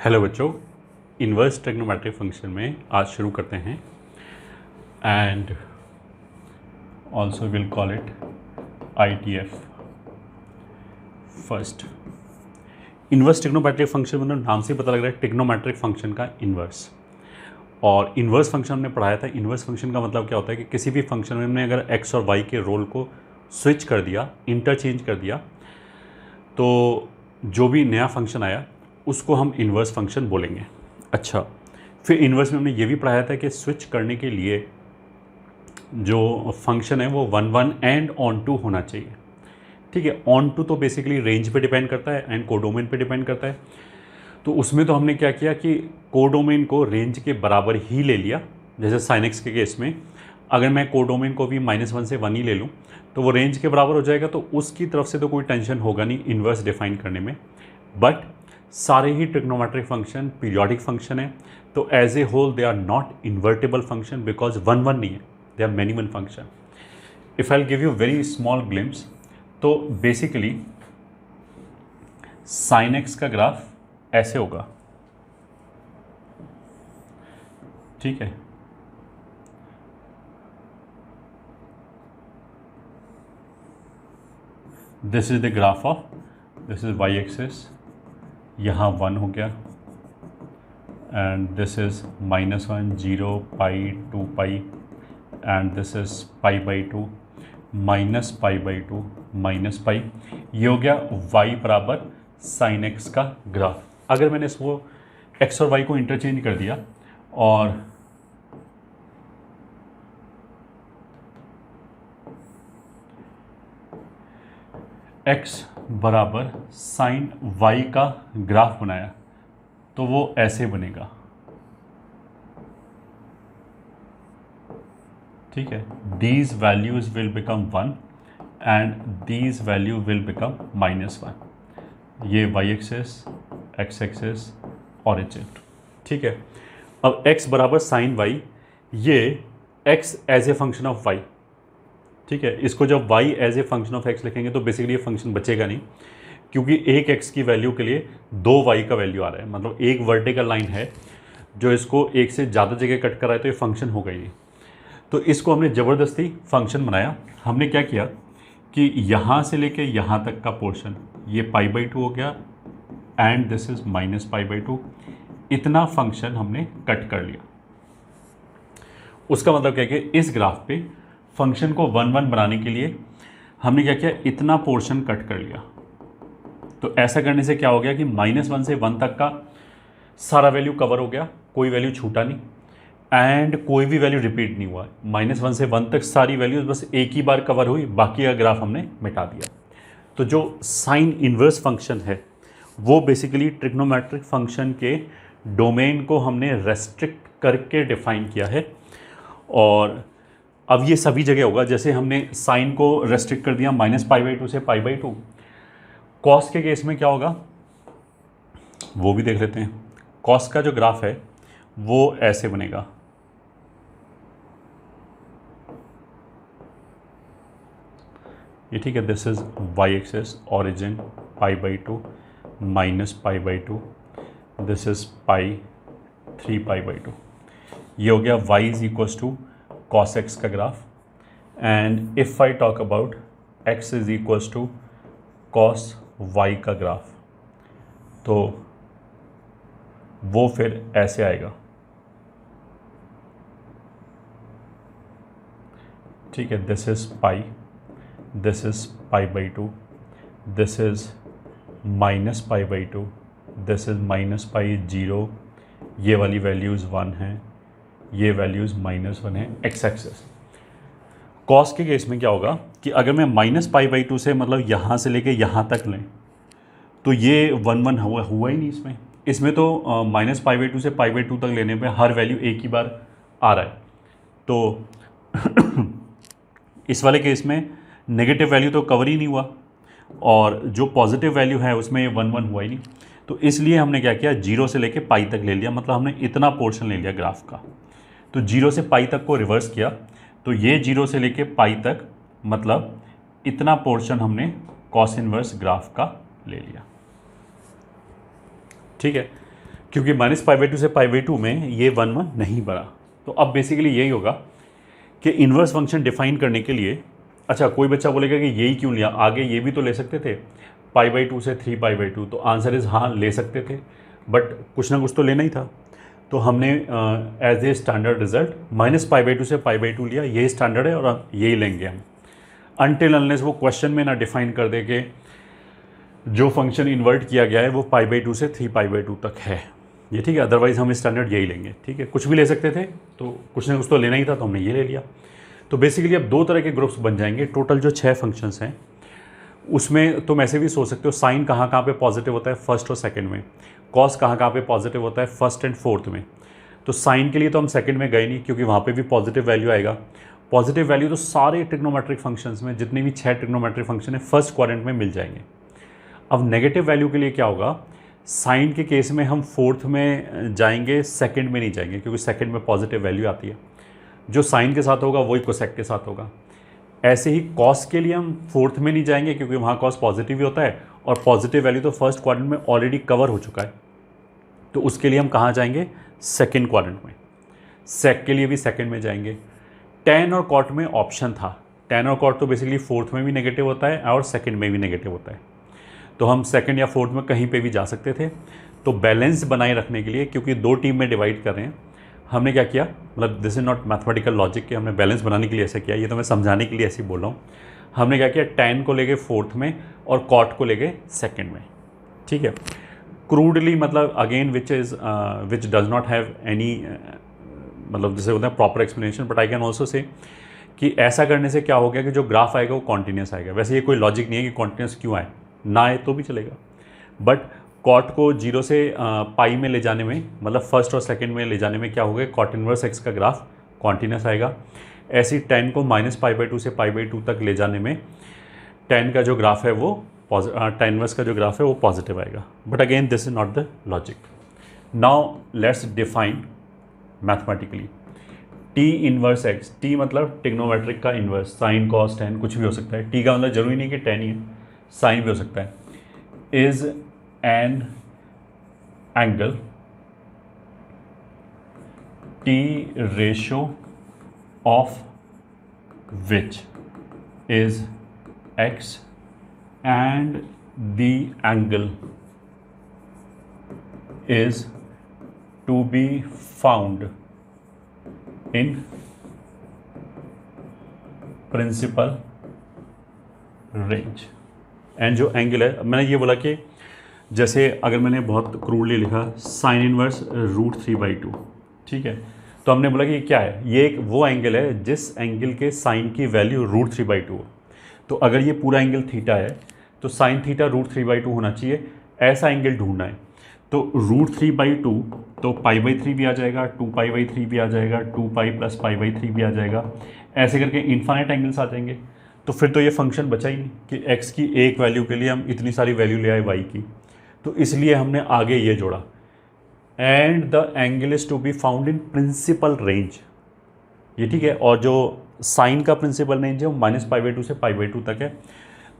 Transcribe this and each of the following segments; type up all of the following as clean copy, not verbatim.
Hello बच्चों, inverse trigonometric function में आज शुरू करते हैं and also will call it ITF first. Inverse trigonometric function मतलब नाम से पता लग रहा है ट्रिग्नोमेट्रिक फंक्शन का इन्वर्स। और इन्वर्स फंक्शन हमने पढ़ाया था। इन्वर्स फंक्शन का मतलब क्या होता है कि किसी भी फंक्शन में हमने अगर x और y के रोल को स्विच कर दिया, इंटरचेंज कर दिया, तो जो भी नया फंक्शन आया उसको हम इन्वर्स फंक्शन बोलेंगे। अच्छा, फिर इन्वर्स में हमने ये भी पढ़ाया था कि स्विच करने के लिए जो फंक्शन है वो 1 1 एंड ऑन टू होना चाहिए। ठीक है, ऑन टू तो बेसिकली रेंज पे डिपेंड करता है एंड कोडोमेन पे डिपेंड करता है। तो उसमें तो हमने क्या किया कि कोडोमेन को रेंज के बराबर ही ले लिया। जैसे साइन एक्स के केस में अगर मैं कोडोमेन को भी -1 से 1 ही ले लूँ तो वो रेंज के बराबर हो जाएगा, तो उसकी तरफ से तो कोई टेंशन होगा नहीं इन्वर्स डिफाइन करने में। बट सारे ही ट्रिग्नोमेट्रिक फंक्शन पीरियोडिक फंक्शन है, तो as a whole they are not invertible function because 1 1 नहीं है, they are many one function. If I give you very small glimpse, तो बेसिकली साइन एक्स का ग्राफ ऐसे होगा। ठीक है, this is the graph of, this is y axis, यहाँ 1 हो गया and this is -1 0 pi 2 pi and this is π/2 -π/2 -π। ये हो गया y बराबर साइन एक्स का ग्राफ। अगर मैंने इसको x और y को इंटरचेंज कर दिया और x बराबर साइन y का ग्राफ बनाया तो वो ऐसे बनेगा। ठीक है, these values will become 1 and these value will become -1। ये y एक्सिस, x एक्सिस और origin। ठीक है, अब x बराबर साइन y, ये x as a function of y। ठीक है, इसको जब y as a function of x लिखेंगे तो बेसिकली ये फंक्शन बचेगा नहीं, क्योंकि एक x की वैल्यू के लिए 2 y का वैल्यू आ रहा है। मतलब एक वर्टिकल लाइन है जो इसको एक से ज़्यादा जगह कट कराए तो ये फंक्शन होगा ही। तो इसको हमने ज़बरदस्ती फंक्शन बनाया। हमने क्या किया कि यहाँ से लेके यहाँ तक का पोर्शन ये π/2 हो गया एंड दिस इज -π/2। इतना फंक्शन हमने कट कर लिया। उसका मतलब क्या है कि इस ग्राफ पे फंक्शन को 1 1 बनाने के लिए हमने क्या किया, इतना पोर्शन कट कर लिया। तो ऐसा करने से क्या हो गया कि -1 से 1 तक का सारा वैल्यू कवर हो गया, कोई वैल्यू छूटा नहीं एंड कोई भी वैल्यू रिपीट नहीं हुआ। -1 से 1 तक सारी वैल्यूज बस एक ही बार कवर हुई, बाकी का ग्राफ हमने मिटा दिया। तो जो साइन इन्वर्स फंक्शन है वो बेसिकली ट्रिग्नोमेट्रिक फंक्शन के डोमेन को हमने रेस्ट्रिक्ट करके डिफाइन किया है। और अब ये सभी जगह होगा। जैसे हमने साइन को रेस्ट्रिक्ट कर दिया -π/2 से π/2, कॉस के केस में क्या होगा वो भी देख लेते हैं। कॉस का जो ग्राफ है वो ऐसे बनेगा। ये ठीक है, this is y axis, origin π/2 -π/2, this is π 3π/2। ये हो गया y is equals to cos x का graph. And if I talk about x is equals to cos y का ग्राफ, तो वो फिर ऐसे आएगा। ठीक है, this is π, this is π/2, this is -π/2, this is -π0। ये वाली वैल्यूज़ 1 हैं, ये वैल्यूज़ -1 है एक्स एक्सिस। कॉस के केस में क्या होगा कि अगर मैं -π/2 से मतलब यहाँ से लेके यहाँ तक लें तो ये 1 1 हुआ ही नहीं। इसमें तो -π/2 से π/2 तक लेने पे हर वैल्यू एक ही बार आ रहा है। तो इस वाले केस में नेगेटिव वैल्यू तो कवर ही नहीं हुआ और जो पॉजिटिव वैल्यू है उसमें ये 1 1 हुआ ही नहीं। तो इसलिए हमने क्या किया, 0 से लेके पाई तक ले लिया। मतलब हमने इतना पोर्शन ले लिया ग्राफ का। तो 0 से पाई तक को रिवर्स किया, तो ये 0 से लेके पाई तक मतलब इतना पोर्शन हमने कॉस इनवर्स ग्राफ का ले लिया। ठीक है, क्योंकि -π/2 से π/2 में ये 1 नहीं बना। तो अब बेसिकली यही होगा कि इन्वर्स फंक्शन डिफाइन करने के लिए, अच्छा कोई बच्चा बोलेगा कि यही क्यों लिया, आगे ये भी तो ले सकते थे π/2 से 3π/2, तो आंसर इज़ हाँ ले सकते थे, बट कुछ ना कुछ तो लेना ही था। तो हमने एज ए स्टैंडर्ड रिजल्ट -π/2 से π/2 लिया, यही स्टैंडर्ड है और यही लेंगे हम, अनटिल अनलेस वो क्वेश्चन में ना डिफाइन कर दे कि जो फंक्शन इन्वर्ट किया गया है वो π/2 से 3π/2 तक है, ये ठीक है। अदरवाइज़ हम स्टैंडर्ड यही लेंगे, ठीक है। कुछ भी ले सकते थे, तो कुछ ना कुछ तो लेना ही था, तो हमने ये ले लिया। तो बेसिकली अब 2 तरह के ग्रुप्स बन जाएंगे। टोटल जो 6 फंक्शंस हैं उसमें तुम ऐसे भी सोच सकते हो, साइन कहाँ कहाँ पे पॉजिटिव होता है, फर्स्ट और सेकंड में, कॉस कहाँ कहाँ पे पॉजिटिव होता है, फर्स्ट एंड फोर्थ में। तो साइन के लिए तो हम सेकंड में गए नहीं, क्योंकि वहाँ पे भी पॉजिटिव वैल्यू आएगा। पॉजिटिव वैल्यू तो सारे ट्रिग्नोमेट्रिक फंक्शंस में, जितने भी 6 ट्रिग्नोमेट्रिक फंक्शन है, फर्स्ट क्वाड्रेंट में मिल जाएंगे। अब नेगेटिव वैल्यू के लिए क्या होगा, साइन के केस में हम फोर्थ में जाएंगे, सेकंड में नहीं जाएंगे, क्योंकि सेकंड में पॉजिटिव वैल्यू आती है। जो साइन के साथ होगा वही कोसेक के साथ होगा। ऐसे ही कॉस के लिए हम फोर्थ में नहीं जाएंगे, क्योंकि वहाँ कॉस पॉजिटिव ही होता है, और पॉजिटिव वैल्यू तो फर्स्ट क्वाड्रेंट में ऑलरेडी कवर हो चुका है। तो उसके लिए हम कहाँ जाएंगे, सेकेंड क्वाड्रेंट में। सेक के लिए भी सेकेंड में जाएंगे। टैन और कॉट में ऑप्शन था, टैन और कॉट तो बेसिकली फोर्थ में भी नेगेटिव होता है और सेकेंड में भी नेगेटिव होता है, तो हम सेकंड या फोर्थ में कहीं पे भी जा सकते थे। तो बैलेंस बनाए रखने के लिए, क्योंकि 2 टीम में डिवाइड कर रहे हैं, हमने क्या किया, मतलब this is not mathematical logic कि हमने बैलेंस बनाने के लिए ऐसा किया, ये तो मैं समझाने के लिए ऐसे ही बोल रहा हूँ। हमने क्या किया, टैन को लेके फोर्थ में और कॉट को लेके सेकंड में, ठीक है। क्रूडली मतलब again which does not have any, मतलब जैसे होता है proper explanation, but I can also say कि ऐसा करने से क्या हो गया कि जो ग्राफ आएगा वो कॉन्टीन्यूस आएगा। वैसे ये कोई लॉजिक नहीं है कि कॉन्टीन्यूस क्यों आए, ना आए तो भी चलेगा, बट कॉट को 0 से पाई में ले जाने में, मतलब फर्स्ट और सेकंड में ले जाने में क्या होगा, कॉट इनवर्स एक्स का ग्राफ कॉन्टीन्यूस आएगा। ऐसी टैन को -π/2 से π/2 तक ले जाने में टैन का जो ग्राफ है वो टैन इनवर्स का जो ग्राफ है वो पॉजिटिव आएगा। But again this is not the logic. Now let's define mathematically T inverse x. T मतलब टिग्नोमेट्रिक का इनवर्स, साइन कॉस टैन कुछ भी हो सकता है। टी का मतलब जरूरी नहीं कि टैन ही है, साइन भी हो सकता है। Is an angle t ratio of which is x and the angle is to be found in principal range. And जो एंगल है, मैंने ये बोला कि जैसे अगर मैंने बहुत क्रूडली लिखा साइन इनवर्स √3/2, ठीक है, तो हमने बोला कि ये क्या है, ये एक वो एंगल है जिस एंगल के साइन की वैल्यू √3/2 हो। तो अगर ये पूरा एंगल थीटा है तो साइन थीटा √3/2 होना चाहिए, ऐसा एंगल ढूंढना है। तो √3/2 तो π/3 भी आ जाएगा, 2π/3 भी आ जाएगा, 2π + π/3 भी आ जाएगा, ऐसे करके इन्फाइनाइट एंगल्स आ जाएंगे। तो फिर तो ये फंक्शन बचा ही नहीं कि x की एक वैल्यू के लिए हम इतनी सारी वैल्यू ले आए y की। तो इसलिए हमने आगे ये जोड़ा, and the angle is to be found in principal range, ये ठीक है। और जो साइन का प्रिंसिपल रेंज है वो -π/2 से π/2 तक है,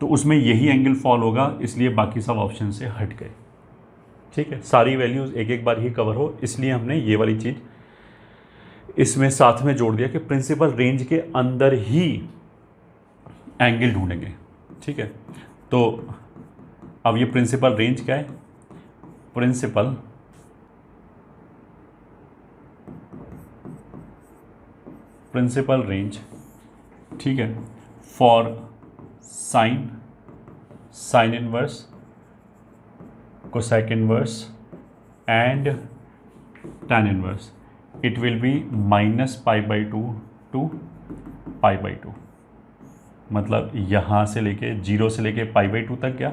तो उसमें यही एंगल फॉल होगा, इसलिए बाकी सब ऑप्शन से हट गए, ठीक है। सारी वैल्यूज़ एक एक बार ही कवर हो, इसलिए हमने ये वाली चीज़ इसमें साथ में जोड़ दिया कि प्रिंसिपल रेंज के अंदर ही एंगल ढूंढेंगे, ठीक है। तो अब ये प्रिंसिपल रेंज क्या है, प्रिंसिपल रेंज, ठीक है, for sine inverse, cosec inverse and tan inverse, it will be -π/2 to π/2। मतलब यहाँ से लेके 0 से लेके π/2 तक गया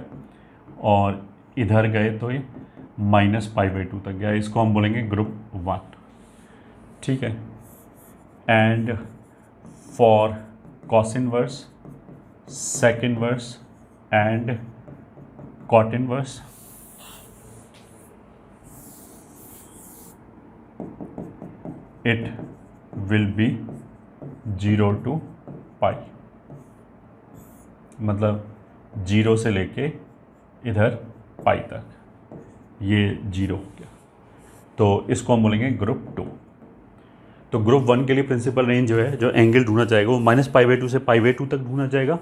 और इधर गए तो ये -π/2 तक गया। इसको हम बोलेंगे ग्रुप 1, ठीक है। And for cos inverse, sec inverse and cot inverse, it will be 0 to π। मतलब 0 से लेके इधर पाई तक ये 0 हो गया। तो इसको हम बोलेंगे ग्रुप 2। तो ग्रुप 1 के लिए प्रिंसिपल रेंज जो है, जो एंगल ढूंढना चाहेगा वो -π/2 से π/2 तक ढूंढना जाएगा।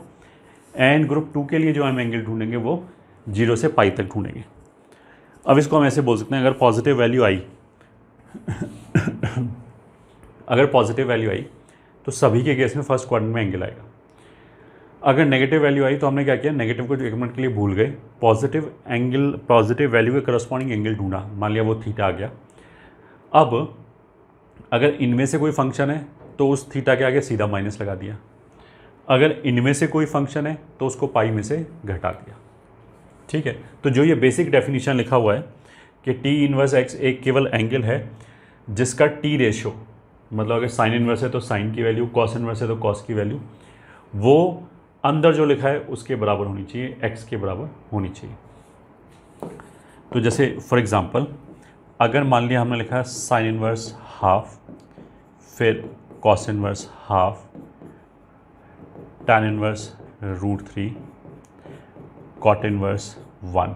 एंड ग्रुप 2 के लिए जो हम एंगल ढूंढेंगे वो 0 से π तक ढूंढेंगे। अब इसको हम ऐसे बोल सकते हैं, अगर पॉजिटिव वैल्यू आई अगर पॉजिटिव वैल्यू आई तो सभी के केस में फर्स्ट क्वाड्रेंट में एंगल आएगा। अगर नेगेटिव वैल्यू आई तो हमने क्या किया, नेगेटिव को एक मिनट के लिए भूल गए, पॉजिटिव वैल्यू के करस्पॉन्डिंग एंगल ढूंढा, मान लिया वो थीटा आ गया। अब अगर इनमें से कोई फंक्शन है तो उस थीटा के आगे सीधा माइनस लगा दिया, अगर इनमें से कोई फंक्शन है तो उसको पाई में से घटा दिया। ठीक है, तो जो ये बेसिक डेफिनेशन लिखा हुआ है कि टी इनवर्स एक्स एक केवल एंगल है जिसका टी रेशो, मतलब अगर साइन इनवर्स है तो साइन की वैल्यू, कॉस इनवर्स है तो कॉस की वैल्यू, वो अंदर जो लिखा है उसके बराबर होनी चाहिए, एक्स के बराबर होनी चाहिए। तो जैसे फॉर एग्जांपल अगर मान लिया हमने लिखा है साइन इनवर्स हाफ, फिर cos inverse half, tan inverse √3, cot inverse 1।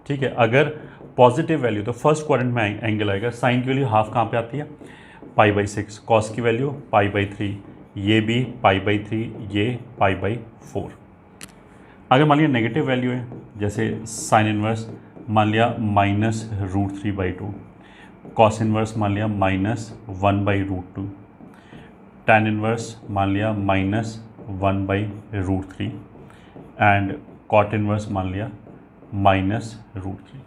ठीक है, अगर पॉजिटिव वैल्यू तो फर्स्ट क्वाड्रेंट में एंगल आएगा। साइन की वैल्यू हाफ कहाँ पे आती है, π/6, कॉस की वैल्यू π/3, ये भी π/3, ये π/4। अगर मान लिया नेगेटिव वैल्यू है, जैसे साइन इनवर्स मान लिया -√3/2, कॉस इनवर्स मान लिया -1/√2, tan इनवर्स मान लिया -1/√3 एंड कॉट इनवर्स मान लिया -√3।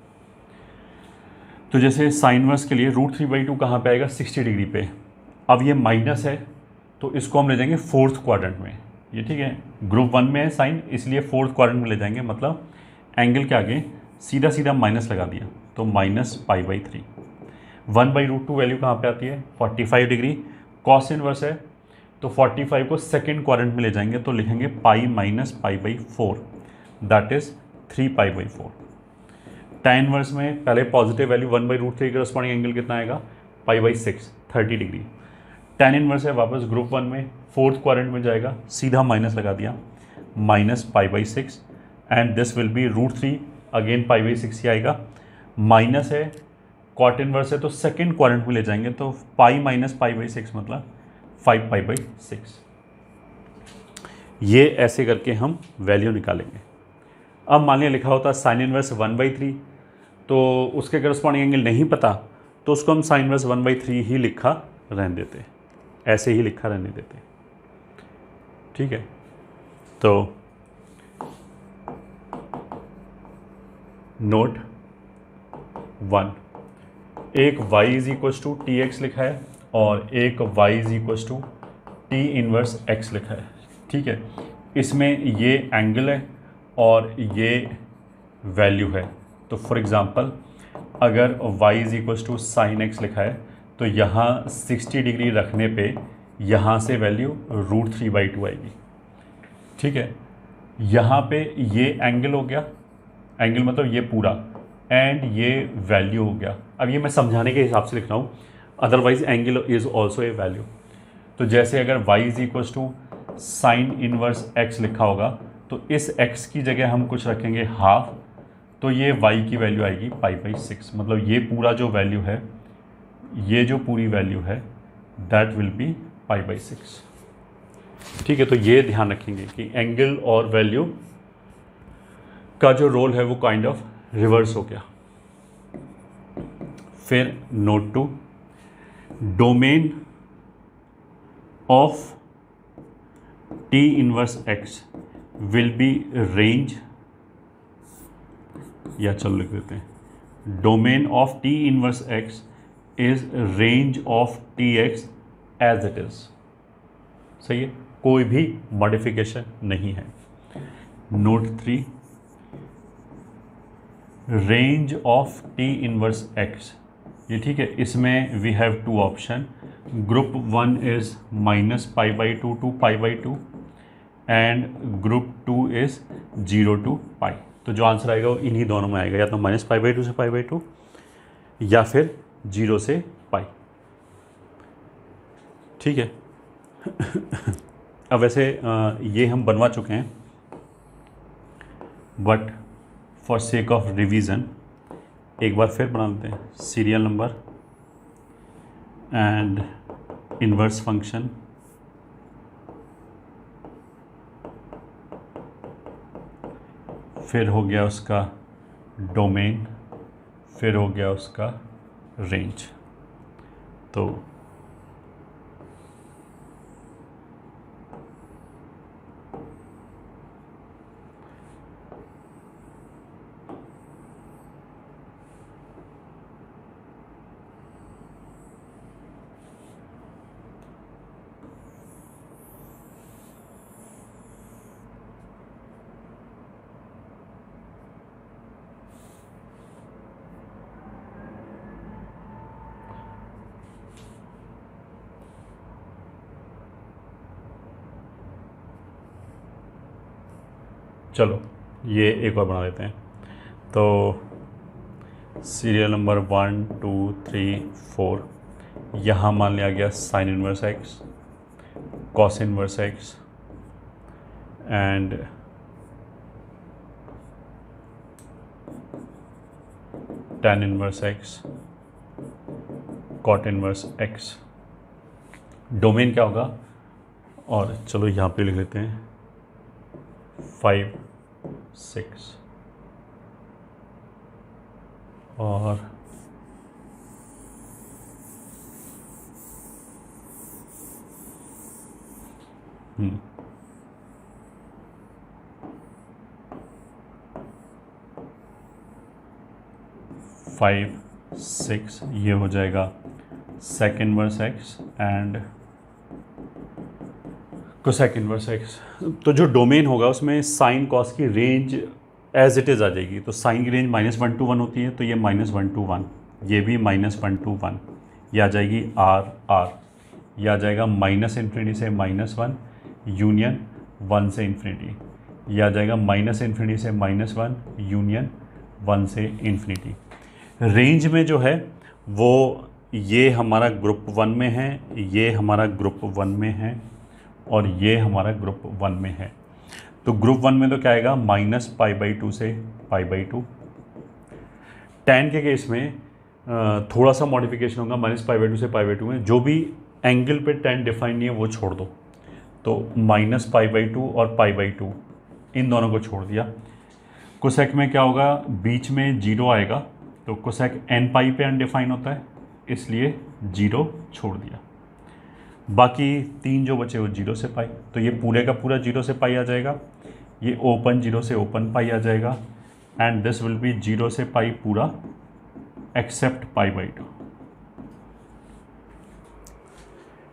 तो जैसे साइन इनवर्स के लिए √3/2 कहाँ पे आएगा, 60 डिग्री पे। अब ये माइनस है तो इसको हम ले जाएंगे फोर्थ क्वाड्रेंट में। ये ठीक है, ग्रुप 1 में है साइन, इसलिए फोर्थ क्वाड्रेंट में ले जाएंगे, मतलब एंगल के आगे सीधा सीधा माइनस लगा दिया तो -π/3। 1/√2 वैल्यू कहाँ पे आती है, 45 डिग्री। कॉस इनवर्स है तो 45 को सेकेंड क्वाड्रेंट में ले जाएंगे तो लिखेंगे π-π/4, दैट इज 3π/4। tan इनवर्स में पहले पॉजिटिव वैल्यू 1/√3 के करस्पॉन्डिंग एंगल कितना आएगा, π/6, 30 डिग्री। tan इनवर्स है वापस ग्रुप 1 में फोर्थ क्वाड्रेंट में जाएगा, सीधा माइनस लगा दिया, -π/6 and this will be √3, again π/6 ही आएगा। माइनस है, कॉट इनवर्स है तो सेकेंड क्वाड्रेंट में ले जाएंगे तो π-π/6 मतलब 5π/6। ये ऐसे करके हम वैल्यू निकालेंगे। अब मान लिया लिखा होता साइन इनवर्स 1/3, तो उसके करस्पॉन्डिंग एंगल नहीं पता तो उसको हम साइन इनवर्स 1/3 ही लिखा रहने देते, ऐसे ही लिखा रहने देते। ठीक है, तो नोट 1, एक y = tx लिखा है और एक y = t इनवर्स x लिखा है। ठीक है, इसमें ये एंगल है और ये वैल्यू है। तो फॉर एग्जांपल अगर y = sin x लिखा है तो यहाँ 60 डिग्री रखने पे यहाँ से वैल्यू √3/2 आएगी। ठीक है, यहाँ पे ये एंगल हो गया, एंगल मतलब ये पूरा, एंड ये वैल्यू हो गया। अब ये मैं समझाने के हिसाब से लिख रहा हूँ, otherwise angle is also a value. तो जैसे अगर y = साइन इनवर्स x लिखा होगा तो इस x की जगह हम कुछ रखेंगे हाफ, तो ये y की वैल्यू आएगी π/6, मतलब ये पूरा जो वैल्यू है, ये जो पूरी वैल्यू है दैट विल बी π/6। ठीक है, तो ये ध्यान रखेंगे कि एंगल और वैल्यू का जो रोल है वो काइंड ऑफ रिवर्स हो गया। फिर note 2, domain of t inverse x will be range, या चलो लिख देते हैं, domain of t inverse x is range of tx as it is. सही है, कोई भी मॉडिफिकेशन नहीं है। Note 3, range of t inverse x, ये ठीक है, इसमें we have two option, group 1 is -π/2 to π/2 and group 2 is 0 to π। तो जो आंसर आएगा वो इन्हीं दोनों में आएगा, या तो -π/2 से π/2 या फिर 0 से π। ठीक है अब वैसे ये हम बनवा चुके हैं, but for sake of revision एक बार फिर बना लेते हैं। Serial number and inverse function, फिर हो गया उसका डोमेन, फिर हो गया उसका रेंज। तो चलो ये एक और बना लेते हैं। तो सीरियल नंबर 1 2 3 4, यहाँ मान लिया गया sine inverse x, cos inverse x and tan inverse x, cot inverse x. Domain क्या होगा, और चलो यहाँ पे लिख लेते हैं 5 6 और 5 6, ये हो जाएगा sec inverse x and cosec inverse x. तो जो डोमेन होगा उसमें साइन कॉस की रेंज एज इट इज़ आ जाएगी। तो साइन की रेंज -1 to 1 होती है, तो ये -1 to 1, ये भी -1 to 1, ये आ जाएगी R, ये आ जाएगा -∞ से -1 यूनियन 1 से इन्फिनिटी, ये आ जाएगा -∞ से -1 यूनियन 1 से इन्फिनिटी। रेंज में जो है वो ये हमारा ग्रुप 1 में है, ये हमारा ग्रुप 1 में है और ये हमारा ग्रुप 1 में है। तो ग्रुप 1 में तो क्या आएगा, -π/2 से π/2। tan के केस में थोड़ा सा मॉडिफिकेशन होगा, -π/2 से π/2 में जो भी एंगल पे tan डिफाइन नहीं है वो छोड़ दो। तो -π/2 और π/2 इन दोनों को छोड़ दिया। कोसेक में क्या होगा, बीच में 0 आएगा, तो कोसेक nπ पे अनडिफाइन होता है इसलिए 0 छोड़ दिया। बाकी 3 जो बचे वो 0 से पाई, तो ये पूरे का पूरा 0 से पाई आ जाएगा, ये ओपन 0 से ओपन पाई आ जाएगा एंड दिस विल बी 0 से पाई पूरा एक्सेप्ट π/2।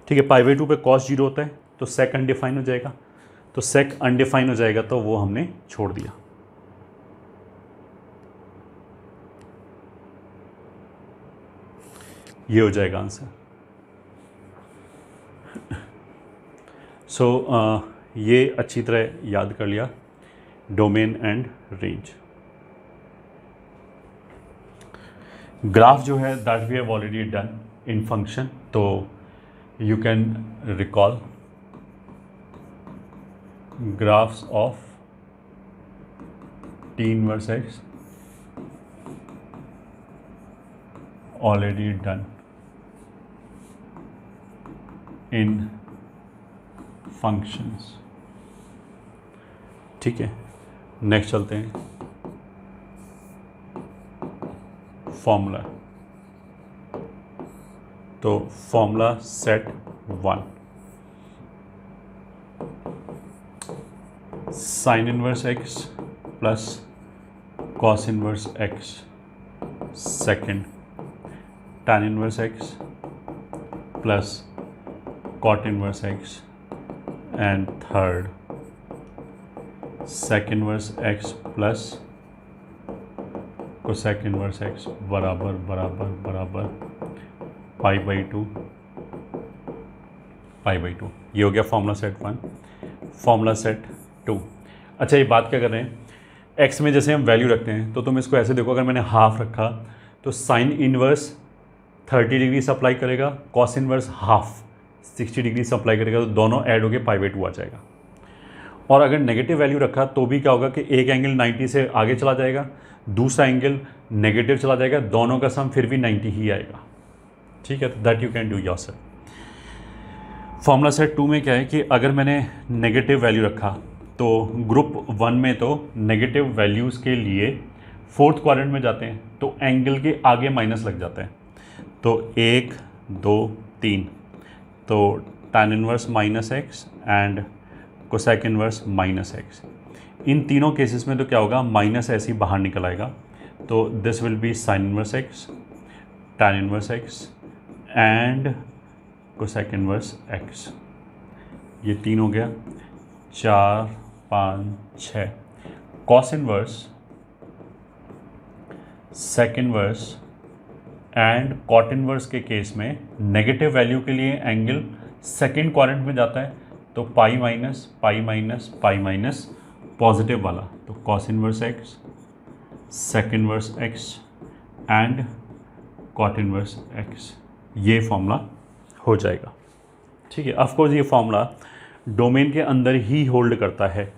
ठीक है, π/2 पे cos 0 होता है तो सेक अनडिफाइन हो जाएगा, तो सेक अनडिफाइन हो जाएगा तो वो हमने छोड़ दिया। ये हो जाएगा आंसर। सो ये अच्छी तरह याद कर लिया, डोमेन एंड रेंज। ग्राफ जो है that we have already done in function, तो you can recall graphs of T inverse x already done in functions. ठीक है, नेक्स्ट चलते हैं फॉर्मूला। तो formula set 1, sine inverse x plus cos inverse x, second tan inverse x plus cot inverse x and third sec inverse x plus cosec inverse x बराबर बराबर बराबर π/2 π/2। ये हो गया फॉर्मूला सेट 1। फॉर्मूला सेट 2, अच्छा ये बात क्या कर रहे हैं, x में जैसे हम वैल्यू रखते हैं तो तुम इसको ऐसे देखो, अगर मैंने हाफ रखा तो साइन इनवर्स 30 डिग्री सप्लाई करेगा, cos inverse half 60 degree supply करेगा, तो दोनों ऐड होके π/2 आ जाएगा। और अगर नेगेटिव वैल्यू रखा तो भी क्या होगा कि एक एंगल 90 से आगे चला जाएगा, दूसरा एंगल नेगेटिव चला जाएगा, दोनों का सम फिर भी 90 ही आएगा। ठीक है, तो that you can do yourself. Formula set 2 में क्या है कि अगर मैंने नेगेटिव वैल्यू रखा तो ग्रुप 1 में तो नेगेटिव वैल्यूज़ के लिए फोर्थ क्वाड्रेंट में जाते हैं तो एंगल के आगे माइनस लग जाता है। तो 1 2 3 तो tan inverse minus x and cosec inverse minus x. इन तीनों केसेस में तो क्या होगा, माइनस ऐसे ही बाहर निकल आएगा। तो this will be sine inverse x, tan inverse x and cosec inverse x. ये 3 हो गया, 4 5 6। Cos inverse, sec inverse and cot inverse के केस में नेगेटिव वैल्यू के लिए एंगल सेकेंड क्वाड्रेंट में जाता है तो pi minus pi minus pi minus positive वाला। तो cos inverse x, sec inverse x and cot inverse x, ये फॉर्मूला हो जाएगा। ठीक है, ऑफ कोर्स ये फॉर्मूला डोमेन के अंदर ही होल्ड करता है।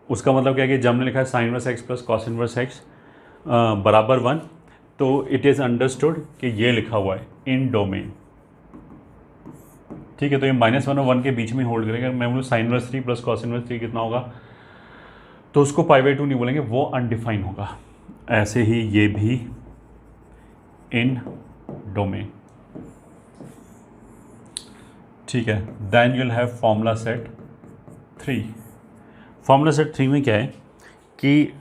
उसका मतलब क्या है कि जब हमने लिखा है sine inverse x plus cos inverse x बराबर 1, तो इट इज़ अंडरस्टूड कि ये लिखा हुआ है इन डोमेन। ठीक है, तो ये -1 और 1 के बीच में होल्ड करेंगे। मैं बोलूँ sine inverse 3 plus cos inverse 3 कितना होगा, तो उसको π/2 नहीं बोलेंगे, वो अनडिफाइन होगा। ऐसे ही ये भी इन डोमेन। ठीक है, then you'll have formula set 3। Formula set 3 में क्या है कि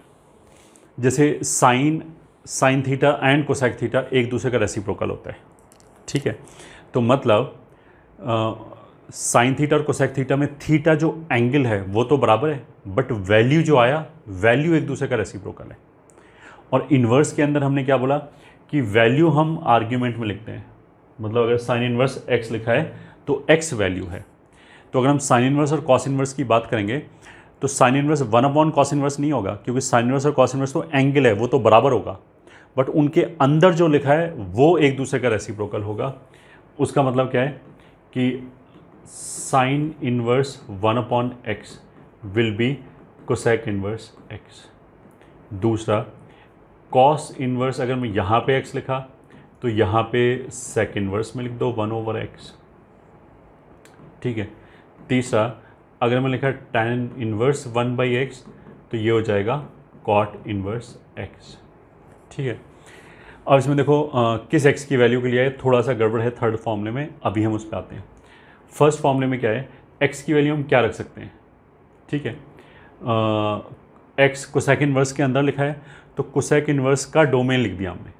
जैसे sine theta and cosec theta एक दूसरे का रेसिप्रोकल होता है। ठीक है, तो मतलब साइन थीटा और कोसेक थीटा में थीटा जो एंगल है वो तो बराबर है, बट वैल्यू जो आया, वैल्यू एक दूसरे का रेसिप्रोकल है। और इन्वर्स के अंदर हमने क्या बोला कि वैल्यू हम आर्ग्यूमेंट में लिखते हैं। मतलब अगर साइन इन्वर्स एक्स लिखा है तो एक्स वैल्यू है। तो अगर हम साइन इन्वर्स और कॉस इन्वर्स की बात करेंगे तो साइन इन्वर्स 1 कॉस इन्वर्स नहीं होगा, क्योंकि साइन इन्वर्स और कॉस इन्वर्स तो एंगल है, वो तो बराबर होगा, बट उनके अंदर जो लिखा है वो एक दूसरे का रेसिप्रोकल होगा। उसका मतलब क्या है कि sign inverse 1/x will be cosec inverse x। दूसरा, कॉस इन्वर्स अगर मैं यहाँ पे x लिखा तो यहाँ पे सेक इन्वर्स में लिख दो 1/x। ठीक है, तीसरा, अगर मैं लिखा tan इन्वर्स 1/x तो ये हो जाएगा कॉट इन्वर्स x। ठीक है, अब इसमें देखो किस x की वैल्यू के लिए है, थोड़ा सा गड़बड़ है थर्ड फॉर्मूले में, अभी हम उस पर आते हैं। फर्स्ट फॉर्मूले में क्या है, x की वैल्यू हम क्या रख सकते हैं। ठीक है, x कोसेक इन्वर्स के अंदर लिखा है तो कोसेक इन्वर्स का डोमेन लिख दिया हमने।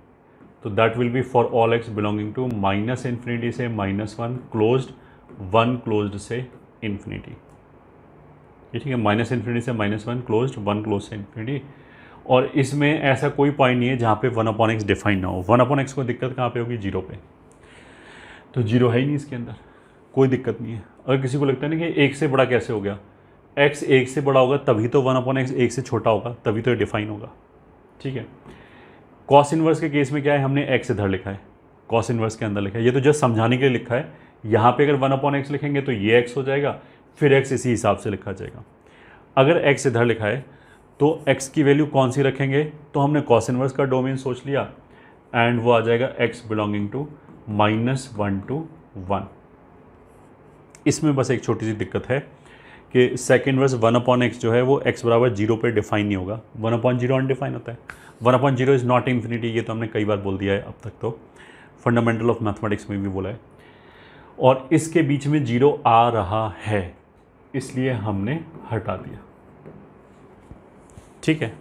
तो that will be for all x belonging to -∞ से -1 क्लोज्ड, 1 क्लोज्ड से इन्फिनिटी। ठीक है, -∞ से -1 क्लोज्ड, 1 क्लोज से इन्फिनिटी। और इसमें ऐसा कोई पॉइंट नहीं है जहाँ पे 1/x डिफाइन ना हो। 1/x को दिक्कत कहाँ पे होगी, 0 पे। तो 0 है ही नहीं इसके अंदर, कोई दिक्कत नहीं है। अगर किसी को लगता है ना कि 1 से बड़ा कैसे हो गया, x 1 से बड़ा होगा तभी तो 1/x 1 से छोटा होगा, तभी तो ये डिफाइन होगा। ठीक है, कॉस इन्वर्स के केस में क्या है, हमने x इधर लिखा है, कॉस इन्वर्स के अंदर लिखा है, ये तो जस्ट समझाने के लिए लिखा है। यहाँ पे अगर 1/x लिखेंगे तो ये x हो जाएगा, फिर x इसी हिसाब से लिखा जाएगा। अगर x इधर लिखा है तो x की वैल्यू कौन सी रखेंगे, तो हमने कॉस इन्वर्स का डोमेन सोच लिया एंड वो आ जाएगा x बिलोंगिंग टू -1 to 1। इसमें बस एक छोटी सी दिक्कत है कि सेक इन्वर्स 1/x जो है वो x बराबर 0 पे डिफाइन नहीं होगा, 1/0 अनडिफाइन होता है। 1/0 इज़ नॉट इन्फिनिटी, ये तो हमने कई बार बोल दिया है अब तक, तो फंडामेंटल ऑफ मैथमेटिक्स में भी बोला है। और इसके बीच में 0 आ रहा है, इसलिए हमने हटा दिया। ठीक है,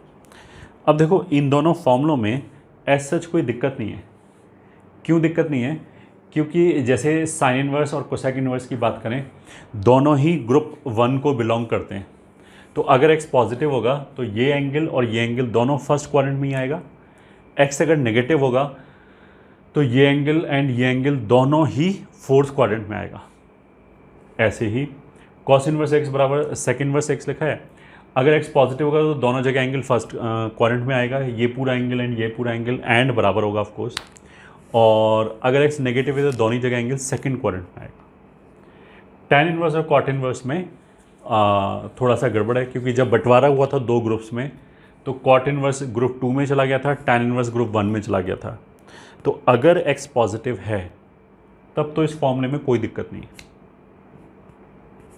अब देखो इन दोनों फॉर्मूलों में एज सच कोई दिक्कत नहीं है। क्यों दिक्कत नहीं है, क्योंकि जैसे साइन इन्वर्स और कोसेक इन्वर्स की बात करें, दोनों ही ग्रुप 1 को बिलोंग करते हैं। तो अगर x पॉजिटिव होगा तो ये एंगल और ये एंगल दोनों फर्स्ट क्वाड्रेंट में ही आएगा। x अगर नेगेटिव होगा तो ये एंगल एंड ये एंगल दोनों ही फोर्थ क्वाड्रेंट में आएगा। ऐसे ही कॉस इन्वर्स x बराबर सेक इन्वर्स x लिखा है, अगर x पॉजिटिव होगा तो दोनों जगह एंगल फर्स्ट क्वाड्रेंट में आएगा, ये पूरा एंगल एंड ये पूरा एंगल एंड बराबर होगा ऑफ कोर्स। और अगर x नेगेटिव है तो दोनों जगह एंगल सेकंड क्वाड्रेंट में आएगा। tan इन्वर्स और कॉट इन्वर्स में थोड़ा सा गड़बड़ है, क्योंकि जब बंटवारा हुआ था 2 ग्रुप्स में तो कॉट इन्वर्स ग्रुप 2 में चला गया था, tan इन्वर्स ग्रुप 1 में चला गया था। तो अगर x पॉजिटिव है तब तो इस फॉर्मूले में कोई दिक्कत नहीं है,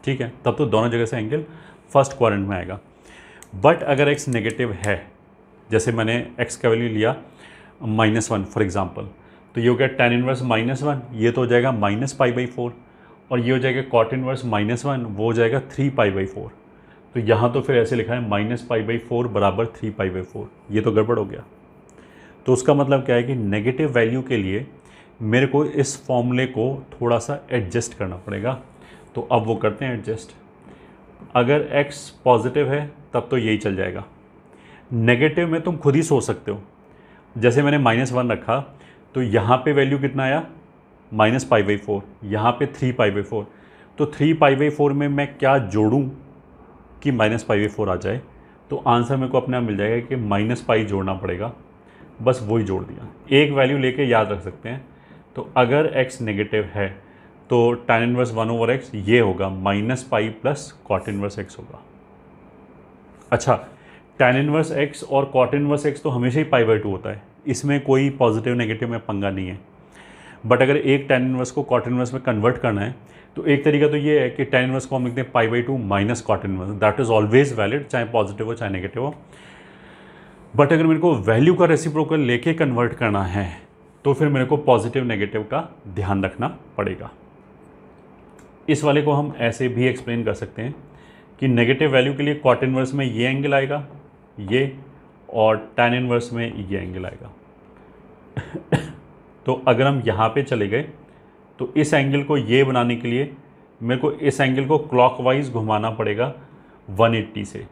ठीक है, तब तो दोनों जगह से एंगल फर्स्ट क्वाड्रेंट में आएगा। बट अगर x नेगेटिव है, जैसे मैंने x का वैल्यू लिया -1 फॉर एग्जांपल, तो ये हो गया tan इनवर्स -1, ये तो हो जाएगा -π/4, और ये हो जाएगा cot इनवर्स -1, वो हो जाएगा 3π/4। तो यहाँ तो फिर ऐसे लिखा है -π/4 बराबर 3π/4, ये तो गड़बड़ हो गया। तो उसका मतलब क्या है कि नेगेटिव वैल्यू के लिए मेरे को इस फॉर्मूले को थोड़ा सा एडजस्ट करना पड़ेगा। तो अब वो करते हैं एडजस्ट। अगर x पॉजिटिव है तब तो यही चल जाएगा। नेगेटिव में तुम खुद ही सोच सकते हो, जैसे मैंने -1 रखा तो यहाँ पे वैल्यू कितना आया -π/4, यहाँ पे 3π/4। तो 3π/4 में मैं क्या जोड़ूं कि -π/4 आ जाए? तो आंसर मेरे को अपने आप मिल जाएगा कि -π जोड़ना पड़ेगा, बस वही जोड़ दिया। एक वैल्यू लेके याद रख सकते हैं। तो अगर x नेगेटिव है तो tan इनवर्स 1/x ये होगा -π प्लस cot इनवर्स x होगा। अच्छा, tan इनवर्स x और cot इनवर्स x तो हमेशा ही π/2 होता है, इसमें कोई पॉजिटिव नेगेटिव में पंगा नहीं है। बट अगर एक tan इनवर्स को cot इनवर्स में कन्वर्ट करना है तो एक तरीका तो ये है कि tan इनवर्स को हम लिखते हैं π/2 minus cot inverse, that is always valid, चाहे पॉजिटिव हो चाहे नेगेटिव हो। बट अगर मेरे को वैल्यू का रेसिप्रोकल लेके कन्वर्ट करना है तो फिर मेरे को पॉजिटिव नेगेटिव का ध्यान रखना पड़ेगा। इस वाले को हम ऐसे भी एक्सप्लेन कर सकते हैं कि नेगेटिव वैल्यू के लिए cot इनवर्स में ये एंगल आएगा, ये, और tan इनवर्स में ये एंगल आएगा। तो अगर हम यहाँ पे चले गए तो इस एंगल को ये बनाने के लिए मेरे को इस एंगल को क्लॉकवाइज घुमाना पड़ेगा 180 से।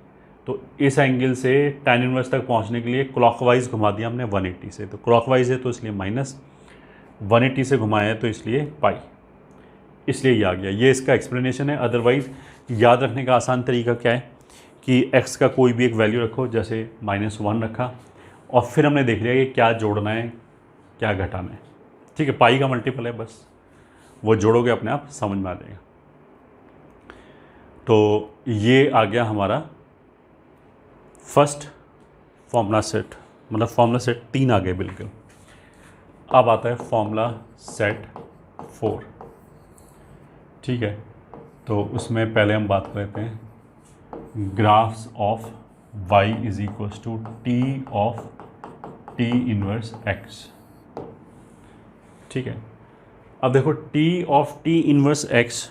तो इस एंगल से tan इनवर्स तक पहुँचने के लिए क्लॉकवाइज घुमा दिया हमने 180 से, तो क्लॉकवाइज है तो इसलिए -180 से घुमाया है तो इसलिए पाई, इसलिए ये आ गया। ये इसका एक्सप्लेनेशन है। अदरवाइज़ याद रखने का आसान तरीका क्या है कि x का कोई भी एक वैल्यू रखो, जैसे -1 रखा, और फिर हमने देख लिया कि क्या जोड़ना है क्या घटाना है, ठीक है, पाई का मल्टीपल है, बस वो जोड़ोगे अपने आप समझ में आ जाएगा। तो ये आ गया हमारा फर्स्ट फॉर्मूला सेट, मतलब फॉर्मूला सेट 3 आ गए बिल्कुल। अब आता है फॉर्मूला सेट 4, ठीक है। तो उसमें पहले हम बात करते हैं graphs of y is equals to t of t inverse x, ठीक है। अब देखो t of t inverse x,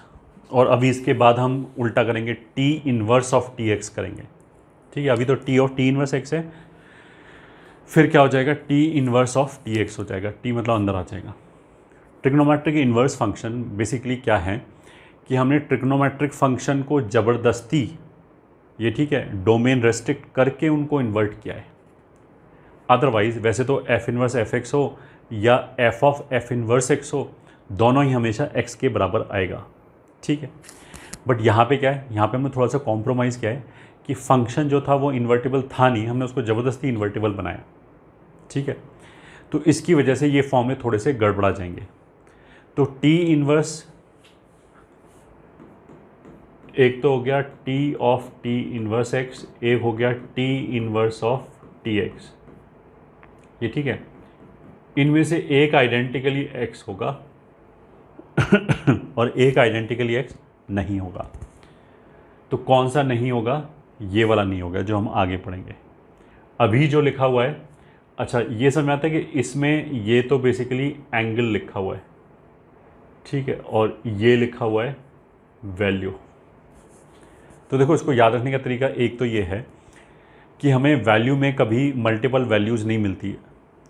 और अभी इसके बाद हम उल्टा करेंगे, t इनवर्स ऑफ tx करेंगे, ठीक है। अभी तो t of t inverse x है, फिर क्या हो जाएगा t इनवर्स ऑफ tx हो जाएगा, t मतलब अंदर आ जाएगा। ट्रिग्नोमेट्रिक इन्वर्स फंक्शन बेसिकली क्या है कि हमने ट्रिग्नोमेट्रिक फंक्शन को ज़बरदस्ती, ये ठीक है, डोमेन रेस्ट्रिक्ट करके उनको इन्वर्ट किया है। अदरवाइज़ वैसे तो f इनवर्स fx हो या f of f inverse x हो, दोनों ही हमेशा x के बराबर आएगा, ठीक है। बट यहाँ पे क्या है, यहाँ पे हमने थोड़ा सा कॉम्प्रोमाइज़ किया है कि फंक्शन जो था वो इन्वर्टिबल था नहीं, हमने उसको ज़बरदस्ती इन्वर्टिबल बनाया, ठीक है। तो इसकी वजह से ये फॉर्मूले थोड़े से गड़बड़ा जाएंगे। तो t इनवर्स एक तो हो गया t of t inverse x, एक हो गया t इनवर्स ऑफ tx, ये ठीक है। इनमें से एक आइडेंटिकली x होगा और एक आइडेंटिकली x नहीं होगा। तो कौन सा नहीं होगा? ये वाला नहीं होगा जो हम आगे पढ़ेंगे। अभी जो लिखा हुआ है, अच्छा ये समझ में आता है कि इसमें ये तो बेसिकली एंगल लिखा हुआ है, ठीक है, और ये लिखा हुआ है वैल्यू। तो देखो इसको याद रखने का तरीका एक तो ये है कि हमें वैल्यू में कभी मल्टीपल वैल्यूज़ नहीं मिलती है,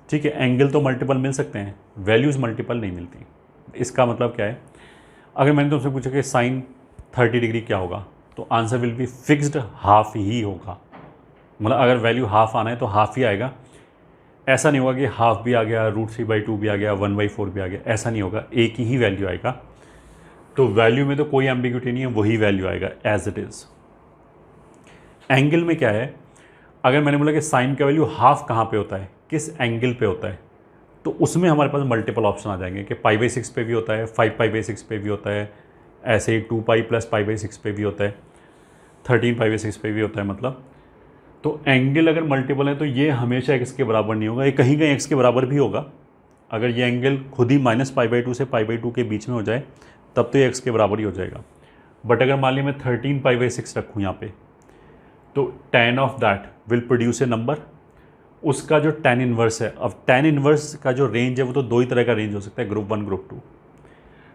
ठीक है। एंगल तो मल्टीपल मिल सकते हैं, वैल्यूज़ मल्टीपल नहीं मिलती। इसका मतलब क्या है, अगर मैंने तुमसे पूछा कि साइन 30 डिग्री क्या होगा, तो answer will be fixed, half ही होगा। मतलब अगर वैल्यू हाफ आना है तो हाफ ही आएगा। ऐसा नहीं होगा कि हाफ भी आ गया, √3/2 भी आ गया, 1/4 भी आ गया, ऐसा नहीं होगा, एक ही वैल्यू आएगा। तो वैल्यू में तो कोई एम्बिग्यूटी नहीं है, वही वैल्यू आएगा एज इट इज़। एंगल में क्या है, अगर मैंने बोला कि साइन का वैल्यू हाफ कहाँ पे होता है, किस एंगल पे होता है, तो उसमें हमारे पास मल्टीपल ऑप्शन आ जाएंगे कि π/6 पे भी होता है, 5π/6 पे भी होता है, ऐसे ही 2π + π/6 पे भी होता है, 13π/6 पे भी होता है। मतलब तो एंगल अगर मल्टीपल है तो ये हमेशा x के बराबर नहीं होगा, ये कहीं कहीं x के बराबर भी होगा, अगर ये एंगल खुद ही -π/2 से π/2 के बीच में हो जाए तब तो ये x के बराबर ही हो जाएगा। बट अगर मान लिया मैं 13π/6 रखूँ यहाँ पे, तो tan of that will produce a number, उसका जो tan इनवर्स है, अब tan इनवर्स का जो रेंज है वो तो दो ही तरह का रेंज हो सकता है, ग्रुप 1 ग्रुप 2।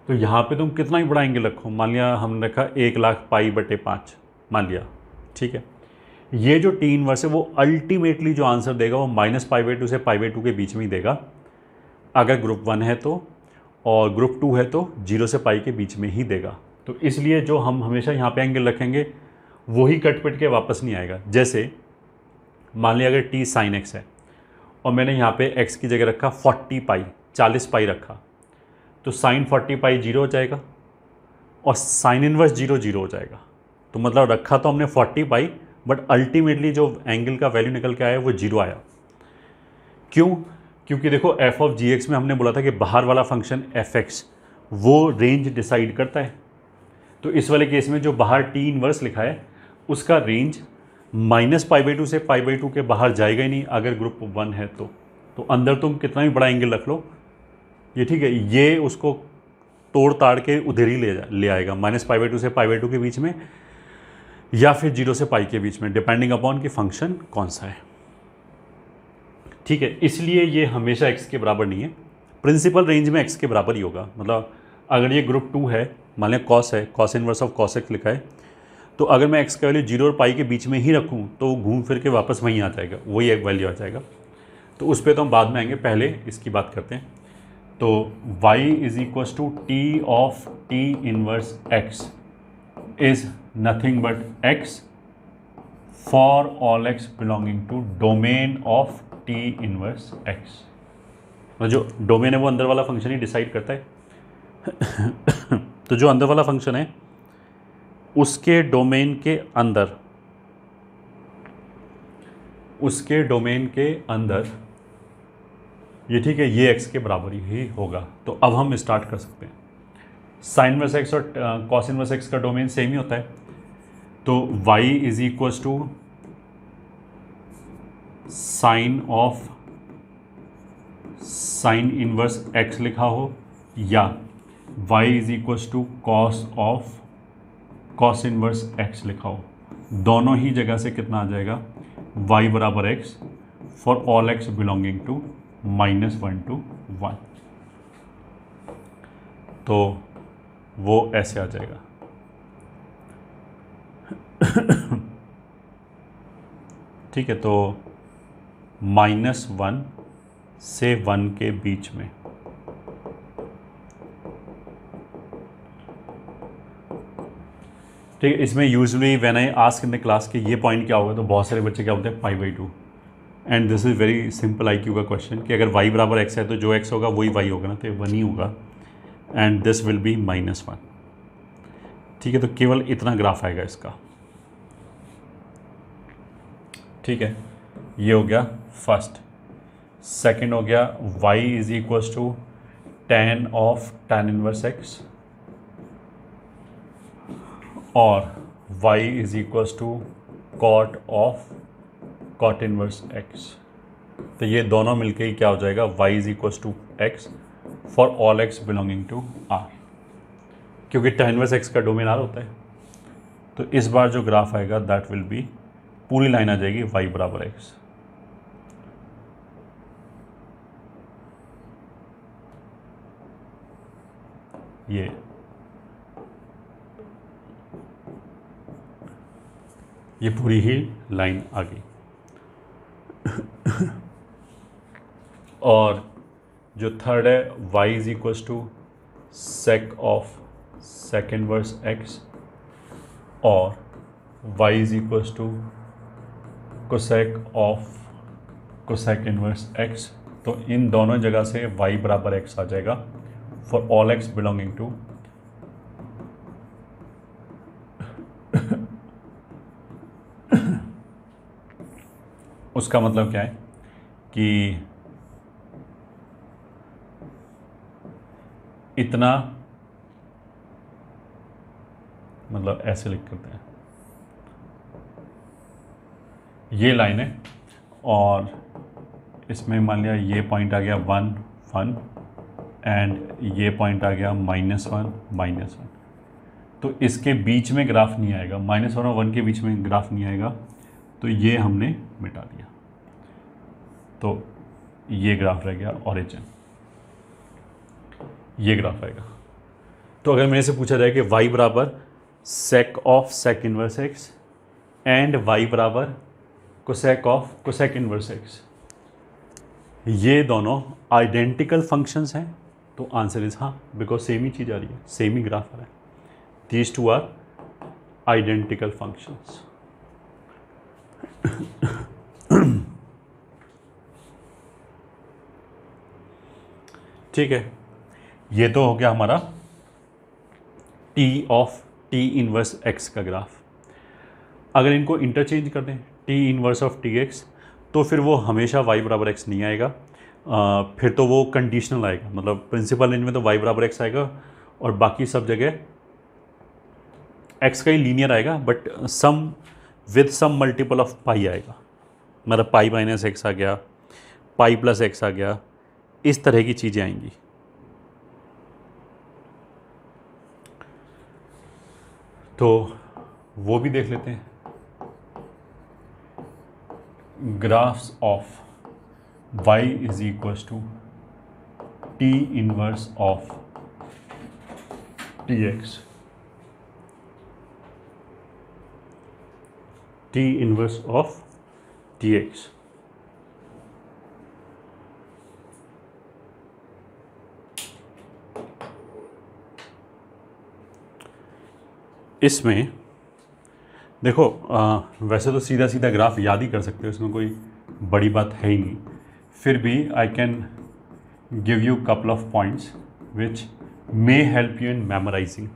तो यहाँ पे तुम कितना ही बड़ा एंगल रखो, मान लिया हमने रखा 1,00,000π/5 मान लिया, ठीक है। ये जो टी इनवर्स है वो अल्टीमेटली जो आंसर देगा वो -π/2 से π/2 के बीच में ही देगा अगर ग्रुप 1 है तो, और ग्रुप 2 है तो 0 से π के बीच में ही देगा। तो इसलिए जो हम हमेशा यहाँ पे एंगल रखेंगे वही कट पिट के वापस नहीं आएगा। जैसे मान लिया अगर t sin x है और मैंने यहाँ पे x की जगह रखा 40π रखा, तो sin 40π 0 हो जाएगा और sin इनवर्स 0 0 हो जाएगा। तो मतलब रखा तो हमने 40π, बट अल्टीमेटली जो एंगल का वैल्यू निकल के आया वो 0 आया। क्यों? क्योंकि देखो f ऑफ जी एक्स में हमने बोला था कि बाहर वाला फंक्शन fx वो रेंज डिसाइड करता है। तो इस वाले केस में जो बाहर t इनवर्स लिखा है उसका रेंज -π/2 से π/2 के बाहर जाएगा ही नहीं अगर ग्रुप 1 है तो अंदर तुम कितना भी बड़ा एंगल रख लो, ये ठीक है, ये उसको तोड़ ताड़ के उधर ही ले आएगा, -π/2 से π/2 के बीच में या फिर 0 से π के बीच में, डिपेंडिंग अपॉन कि फंक्शन कौन सा है, ठीक है। इसलिए ये हमेशा x के बराबर नहीं है, प्रिंसिपल रेंज में x के बराबर ही होगा। मतलब अगर ये ग्रुप 2 है, मान लिया cos है, cos inverse of cos x लिखा है, तो अगर मैं x का वैल्यू 0 और π के बीच में ही रखूँ तो वो घूम फिर के वापस वहीं आ जाएगा, वही एक वैल्यू आ जाएगा। तो उस पर तो हम बाद में आएंगे, पहले इसकी बात करते हैं। तो y = t of t inverse x is nothing but x for all x belonging to domain of t inverse x। तो जो डोमेन है वो अंदर वाला फंक्शन ही डिसाइड करता है। तो जो अंदर वाला फंक्शन है उसके डोमेन के अंदर, ये ठीक है, ये x के बराबर ही होगा। तो अब हम स्टार्ट कर सकते हैं। साइन इनवर्स x और कॉस इनवर्स x का डोमेन सेम ही होता है। तो y = साइन इनवर्स x लिखा हो या y = कॉस इनवर्स x लिखा हो, दोनों ही जगह से कितना आ जाएगा, y = x for all x belonging to -1 to 1। तो वो ऐसे आ जाएगा। ठीक है, तो -1 से 1 के बीच में ठीक है। इसमें usually when I ask in the class कि ये पॉइंट क्या होगा, तो बहुत सारे बच्चे क्या बोलते हैं π/2। And this is very simple IQ का क्वेश्चन कि अगर y = x है तो जो x होगा वही y होगा ना, तो 1 ही होगा। And this will be -1। ठीक है, तो केवल इतना ग्राफ आएगा इसका। ठीक है, ये हो गया फर्स्ट। सेकंड हो गया y = tan of tan inverse x और y = cot of cot inverse x। तो ये दोनों मिलके ही क्या हो जाएगा, y = x for all x belonging to r, क्योंकि tan इनवर्स x का डोमेन r होता है। तो इस बार जो ग्राफ आएगा दैट विल बी, पूरी लाइन आ जाएगी y = x। ये पूरी ही लाइन आ गई। और जो थर्ड है y = sec of sec inverse x और y = cosec of cosec inverse x। तो इन दोनों जगह से y = x आ जाएगा for all x belonging to उसका मतलब क्या है कि इतना, मतलब ऐसे लिख करते हैं, ये लाइन है और इसमें मान लिया ये पॉइंट आ गया 1 1 एंड ये पॉइंट आ गया -1 -1। तो इसके बीच में ग्राफ नहीं आएगा, -1 और 1 के बीच में ग्राफ नहीं आएगा, तो ये हमने मिटा दिया। तो ये ग्राफ रह गया ओरिजिन, ये ग्राफ आएगा। तो अगर मेरे से पूछा जाए कि y बराबर sec of sec inverse x and y बराबर cosec of cosec inverse x, ये दोनों आइडेंटिकल फंक्शंस हैं, तो आंसर इज हाँ, बिकॉज सेम ही चीज़ आ रही है, सेम ही ग्राफ आ रहा है। These two are identical functions. ठीक है, ये तो हो गया हमारा t of t inverse x का ग्राफ। अगर इनको इंटरचेंज कर दें t इनवर्स ऑफ tx, तो फिर वो हमेशा y बराबर x नहीं आएगा, फिर तो वो कंडीशनल आएगा, मतलब प्रिंसिपल रेंज में तो y बराबर x आएगा और बाकी सब जगह x का ही लीनियर आएगा, but sum with some multiple of pi आएगा, मतलब पाई माइनस एक्स आ गया, पाई प्लस एक्स आ गया, इस तरह की चीज़ें आएंगी। तो वो भी देख लेते हैं। Graphs of y is equals to t inverse of tx, t inverse of tx। इसमें देखो, वैसे तो सीधा सीधा ग्राफ याद ही कर सकते हो, इसमें कोई बड़ी बात है ही नहीं, फिर भी I can give you couple of points which may help you in memorising.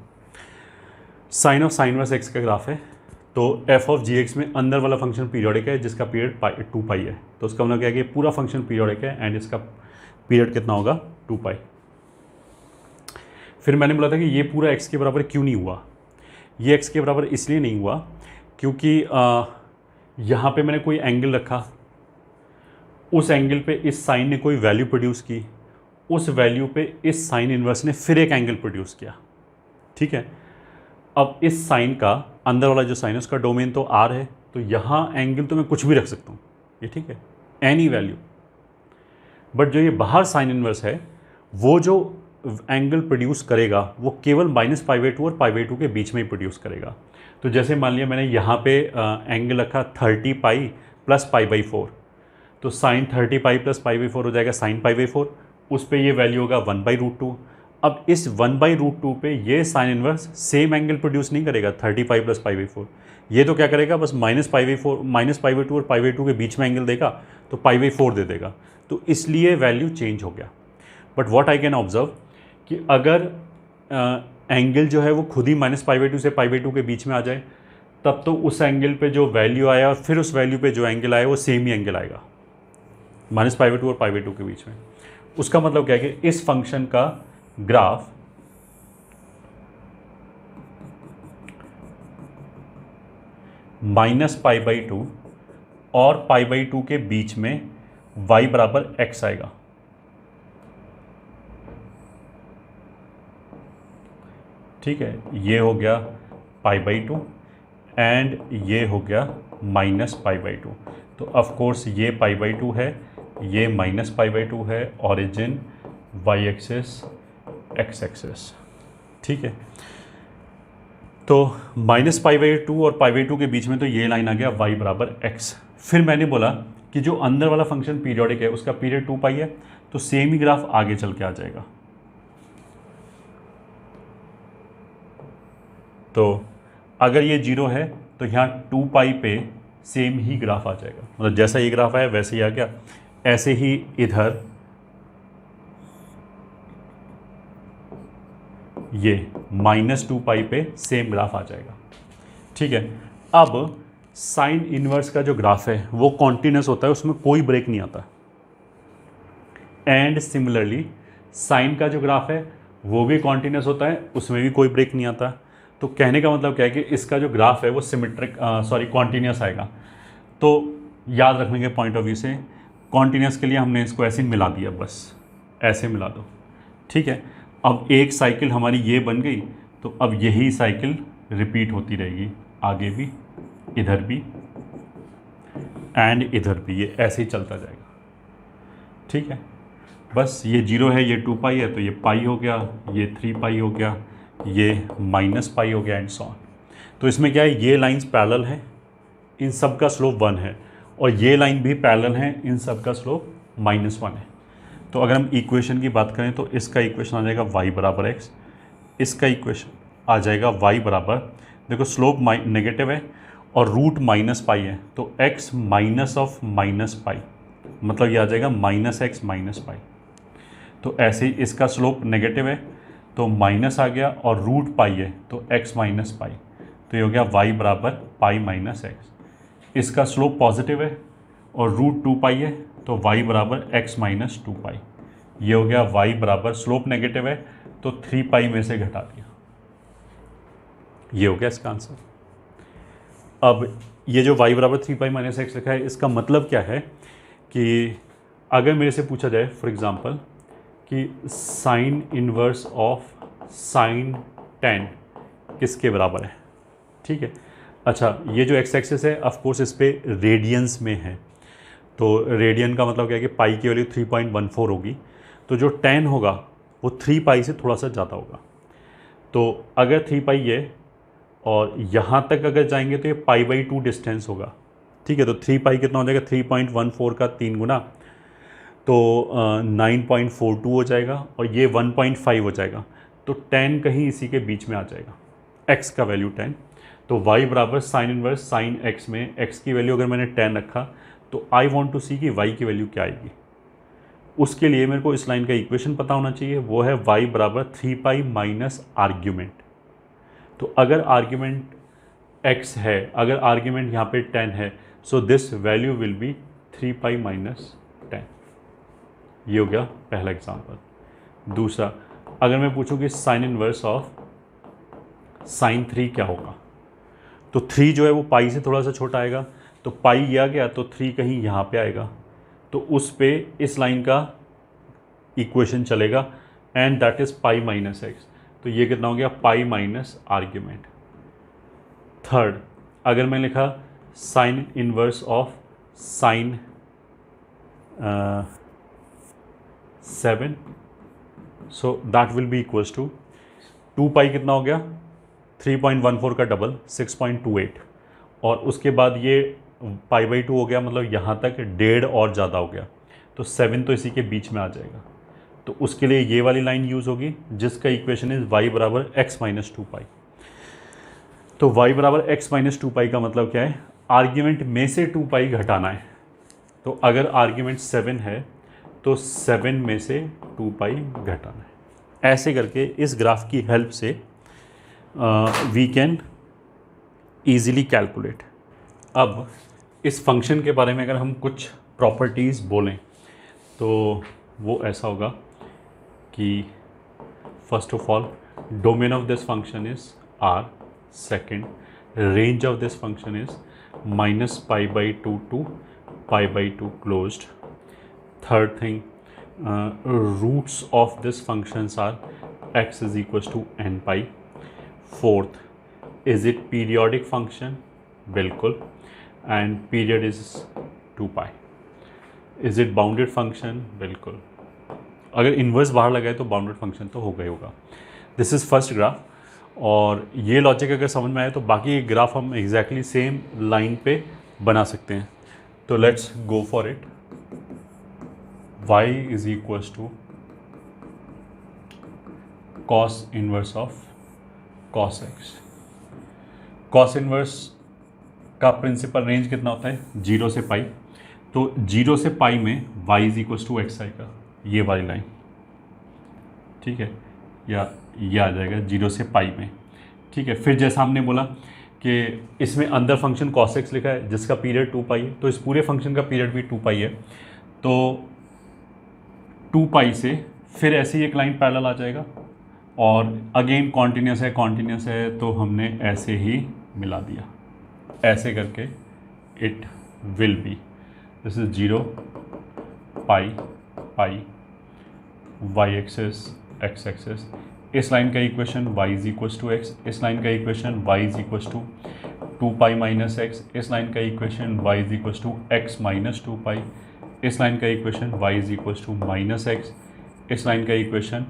Sine of sine inverse x का ग्राफ है, तो एफ ऑफ जी एक्स में अंदर वाला फंक्शन पीरियोडिक है जिसका पीरियड 2 पाई है, तो उसका मतलब क्या है कि पूरा फंक्शन पीरियोडिक है एंड इसका पीरियड कितना होगा 2 पाई। फिर मैंने बोला था कि ये पूरा एक्स के बराबर क्यों नहीं हुआ, ये x के बराबर इसलिए नहीं हुआ क्योंकि यहाँ पे मैंने कोई एंगल रखा, उस एंगल पे इस साइन ने कोई वैल्यू प्रोड्यूस की, उस वैल्यू पे इस साइन इन्वर्स ने फिर एक एंगल प्रोड्यूस किया। ठीक है, अब इस साइन का अंदर वाला जो साइन है उसका डोमेन तो r है, तो यहाँ एंगल तो मैं कुछ भी रख सकता हूँ, ये ठीक है, एनी वैल्यू। बट जो ये बाहर साइन इन्वर्स है वो जो एंगल प्रोड्यूस करेगा वो केवल -π/2 और π/2 के बीच में ही प्रोड्यूस करेगा। तो जैसे मान लिया मैंने यहाँ पे एंगल रखा 30 पाई प्लस π/4, तो साइन 30 पाई प्लस π/4 हो जाएगा साइन π/4, उस पे ये वैल्यू होगा 1/√2। अब इस 1/√2 पे ये sine inverse same angle produce नहीं करेगा 30 पाई प्लस π/4, ये तो क्या करेगा बस -π/2 और π/2 के बीच में एंगल देगा, तो π/4 दे देगा, तो इसलिए वैल्यू चेंज हो गया। But what I can observe कि अगर एंगल जो है वो खुद ही -π/2 से π/2 के बीच में आ जाए, तब तो उस एंगल पे जो वैल्यू आया और फिर उस वैल्यू पे जो एंगल आया वो सेम ही एंगल आएगा, -π/2 और π/2 के बीच में। उसका मतलब क्या है कि इस फंक्शन का ग्राफ -π/2 और π/2 के बीच में y बराबर x आएगा। ठीक है, ये हो गया π/2 एंड ये हो गया -π/2, तो ऑफ कोर्स ये π/2 है, ये -π/2 है, origin y axis x axis. ठीक है, तो -π/2 और π/2 के बीच में तो ये लाइन आ गया y बराबर x। फिर मैंने बोला कि जो अंदर वाला फंक्शन पीरियोडिक है उसका पीरियड 2 पाई है, तो सेम ही ग्राफ आगे चल के आ जाएगा। तो अगर ये 0 है तो यहाँ 2 पाई पे सेम ही ग्राफ आ जाएगा, मतलब जैसा ये ग्राफ आया वैसे ही आ गया। ऐसे ही इधर ये -2 पाई पे सेम ग्राफ आ जाएगा। ठीक है, अब साइन इनवर्स का जो ग्राफ है वो कॉन्टिन्यूस होता है, उसमें कोई ब्रेक नहीं आता। एंड सिमिलरली साइन का जो ग्राफ है वो भी कॉन्टिन्यूस होता है, उसमें भी कोई ब्रेक नहीं आता। तो कहने का मतलब क्या है कि इसका जो ग्राफ है वो सिमेट्रिक कॉन्टिन्यूस आएगा। तो याद रखने के पॉइंट ऑफ व्यू से कॉन्टिन्यूस के लिए हमने इसको ऐसे मिला दिया बस, ऐसे मिला दो, ठीक है। अब एक साइकिल हमारी ये बन गई, तो अब यही साइकिल रिपीट होती रहेगी, आगे भी, इधर भी एंड इधर भी, ये ऐसे ही चलता जाएगा, ठीक है। बस ये 0 है, ये 2 पाई है, तो ये पाई हो गया, ये 3 पाई हो गया, ये माइनस पाई हो गया एंड सो ऑन। तो इसमें क्या है, ये लाइंस पैरेलल हैं, इन सब का स्लोप 1 है, और ये लाइन भी पैरेलल है, इन सब का स्लोप -1 है। तो अगर हम इक्वेशन की बात करें तो इसका इक्वेशन आ जाएगा y बराबर x, इसका इक्वेशन आ जाएगा y बराबर, देखो स्लोप नेगेटिव है और रूट -पाई है, तो x माइनस ऑफ -पाई, मतलब ये आ जाएगा -x -पाई। तो ऐसे ही इसका स्लोप नेगेटिव है, तो माइनस आ गया, और रूट पाई है तो x माइनस पाई, तो ये हो गया y बराबर पाई माइनस एक्स। इसका स्लोप पॉजिटिव है और रूट 2 पाई है, तो y बराबर x माइनस 2 पाई। ये हो गया y बराबर, स्लोप नेगेटिव है तो 3 पाई में से घटा दिया, ये हो गया इसका आंसर। अब ये जो y बराबर 3 पाई माइनस एक्स लिखा है, इसका मतलब क्या है कि अगर मेरे से पूछा जाए फॉर एग्जांपल कि साइन इनवर्स ऑफ साइन 10 किसके बराबर है, ठीक है। अच्छा, ये जो एक्स एक्सिस है ऑफ कोर्स इस पे रेडियंस में है, तो रेडियन का मतलब क्या है कि पाई की वैल्यू 3.14 होगी, तो जो 10 होगा वो 3 पाई से थोड़ा सा ज़्यादा होगा। तो अगर 3 पाई है और यहाँ तक अगर जाएंगे तो ये पाई/2 डिस्टेंस होगा, ठीक है। तो 3 पाई कितना हो जाएगा, 3.14 का 3 गुना, तो 9.42 हो जाएगा, और ये 1.5 हो जाएगा, तो 10 कहीं इसी के बीच में आ जाएगा, x का वैल्यू 10। तो y बराबर साइन इनवर्स साइन x में x की वैल्यू अगर मैंने 10 रखा, तो आई वॉन्ट टू सी कि y की वैल्यू क्या आएगी। उसके लिए मेरे को इस लाइन का इक्वेशन पता होना चाहिए, वो है y बराबर 3 पाई माइनस आर्ग्यूमेंट। तो अगर आर्ग्यूमेंट x है, अगर आर्ग्यूमेंट यहाँ पे 10 है, so this value will be 3 pi minus 10। ये हो गया पहला एग्जाम्पल। दूसरा, अगर मैं पूछूं कि साइन इनवर्स ऑफ साइन 3 क्या होगा, तो 3 जो है वो पाई से थोड़ा सा छोटा आएगा, तो पाई ये आ गया, तो 3 कहीं यहाँ पे आएगा, तो उस पे इस लाइन का इक्वेशन चलेगा, and that is pi minus x. तो ये कितना हो गया, पाई माइनस आर्ग्यूमेंट। थर्ड, अगर मैं लिखा sine inverse of sine 7, so that will be equals to 2 pi कितना हो गया, 3.14 का डबल 6.28, और उसके बाद ये पाई/2 हो गया, मतलब यहाँ तक 1.5 और ज़्यादा हो गया, तो 7 तो इसी के बीच में आ जाएगा। तो उसके लिए ये वाली लाइन यूज़ होगी जिसका इक्वेशन इज y बराबर x माइनस 2 पाई। तो y बराबर x माइनस 2 पाई का मतलब क्या है, आर्ग्यूमेंट में से 2 पाई घटाना है। तो अगर आर्ग्यूमेंट 7 है तो 7 में से 2 पाई घटाना है। ऐसे करके इस ग्राफ की हेल्प से वी कैन ईजिली कैलकुलेट। अब इस फंक्शन के बारे में अगर हम कुछ प्रॉपर्टीज़ बोलें तो वो ऐसा होगा कि first of all domain of this function is r, second range of this function is -π/2 to π/2 closed, third thing roots of this functions are x is equals to n pi, fourth is it periodic function, बिल्कुल, and period is 2 pi, is it bounded function, बिल्कुल, अगर inverse बाहर लगाए तो bounded function तो होगा ही होगा। This is first graph, और ये लॉजिक अगर समझ में आए तो बाकी ग्राफ हम एग्जैक्टली सेम लाइन पे बना सकते हैं। तो let's go for it. y is equals to cos inverse of cos x। Cos inverse का प्रिंसिपल रेंज कितना होता है, 0 से पाई, तो 0 से पाई में y is equals to x आएगा, ये वाली लाइन, ठीक है, या ये आ जाएगा 0 से पाई में, ठीक है। फिर जैसा हमने बोला कि इसमें अंदर फंक्शन cos x लिखा है जिसका पीरियड 2 पाई है, तो इस पूरे फंक्शन का पीरियड भी 2 पाई है, तो 2 पाई से फिर ऐसे ही एक लाइन पैरेलल आ जाएगा, और अगेन कॉन्टिन्यूस है तो हमने ऐसे ही मिला दिया, ऐसे करके it will be, this is 0 pi pi y axes x axes, इस लाइन का equation y is equals to x, इस लाइन का equation y is equals to 2 pi minus x, इस लाइन का equation y is equals to x minus 2 pi, इस line का equation y is equals to minus x, इस line का equation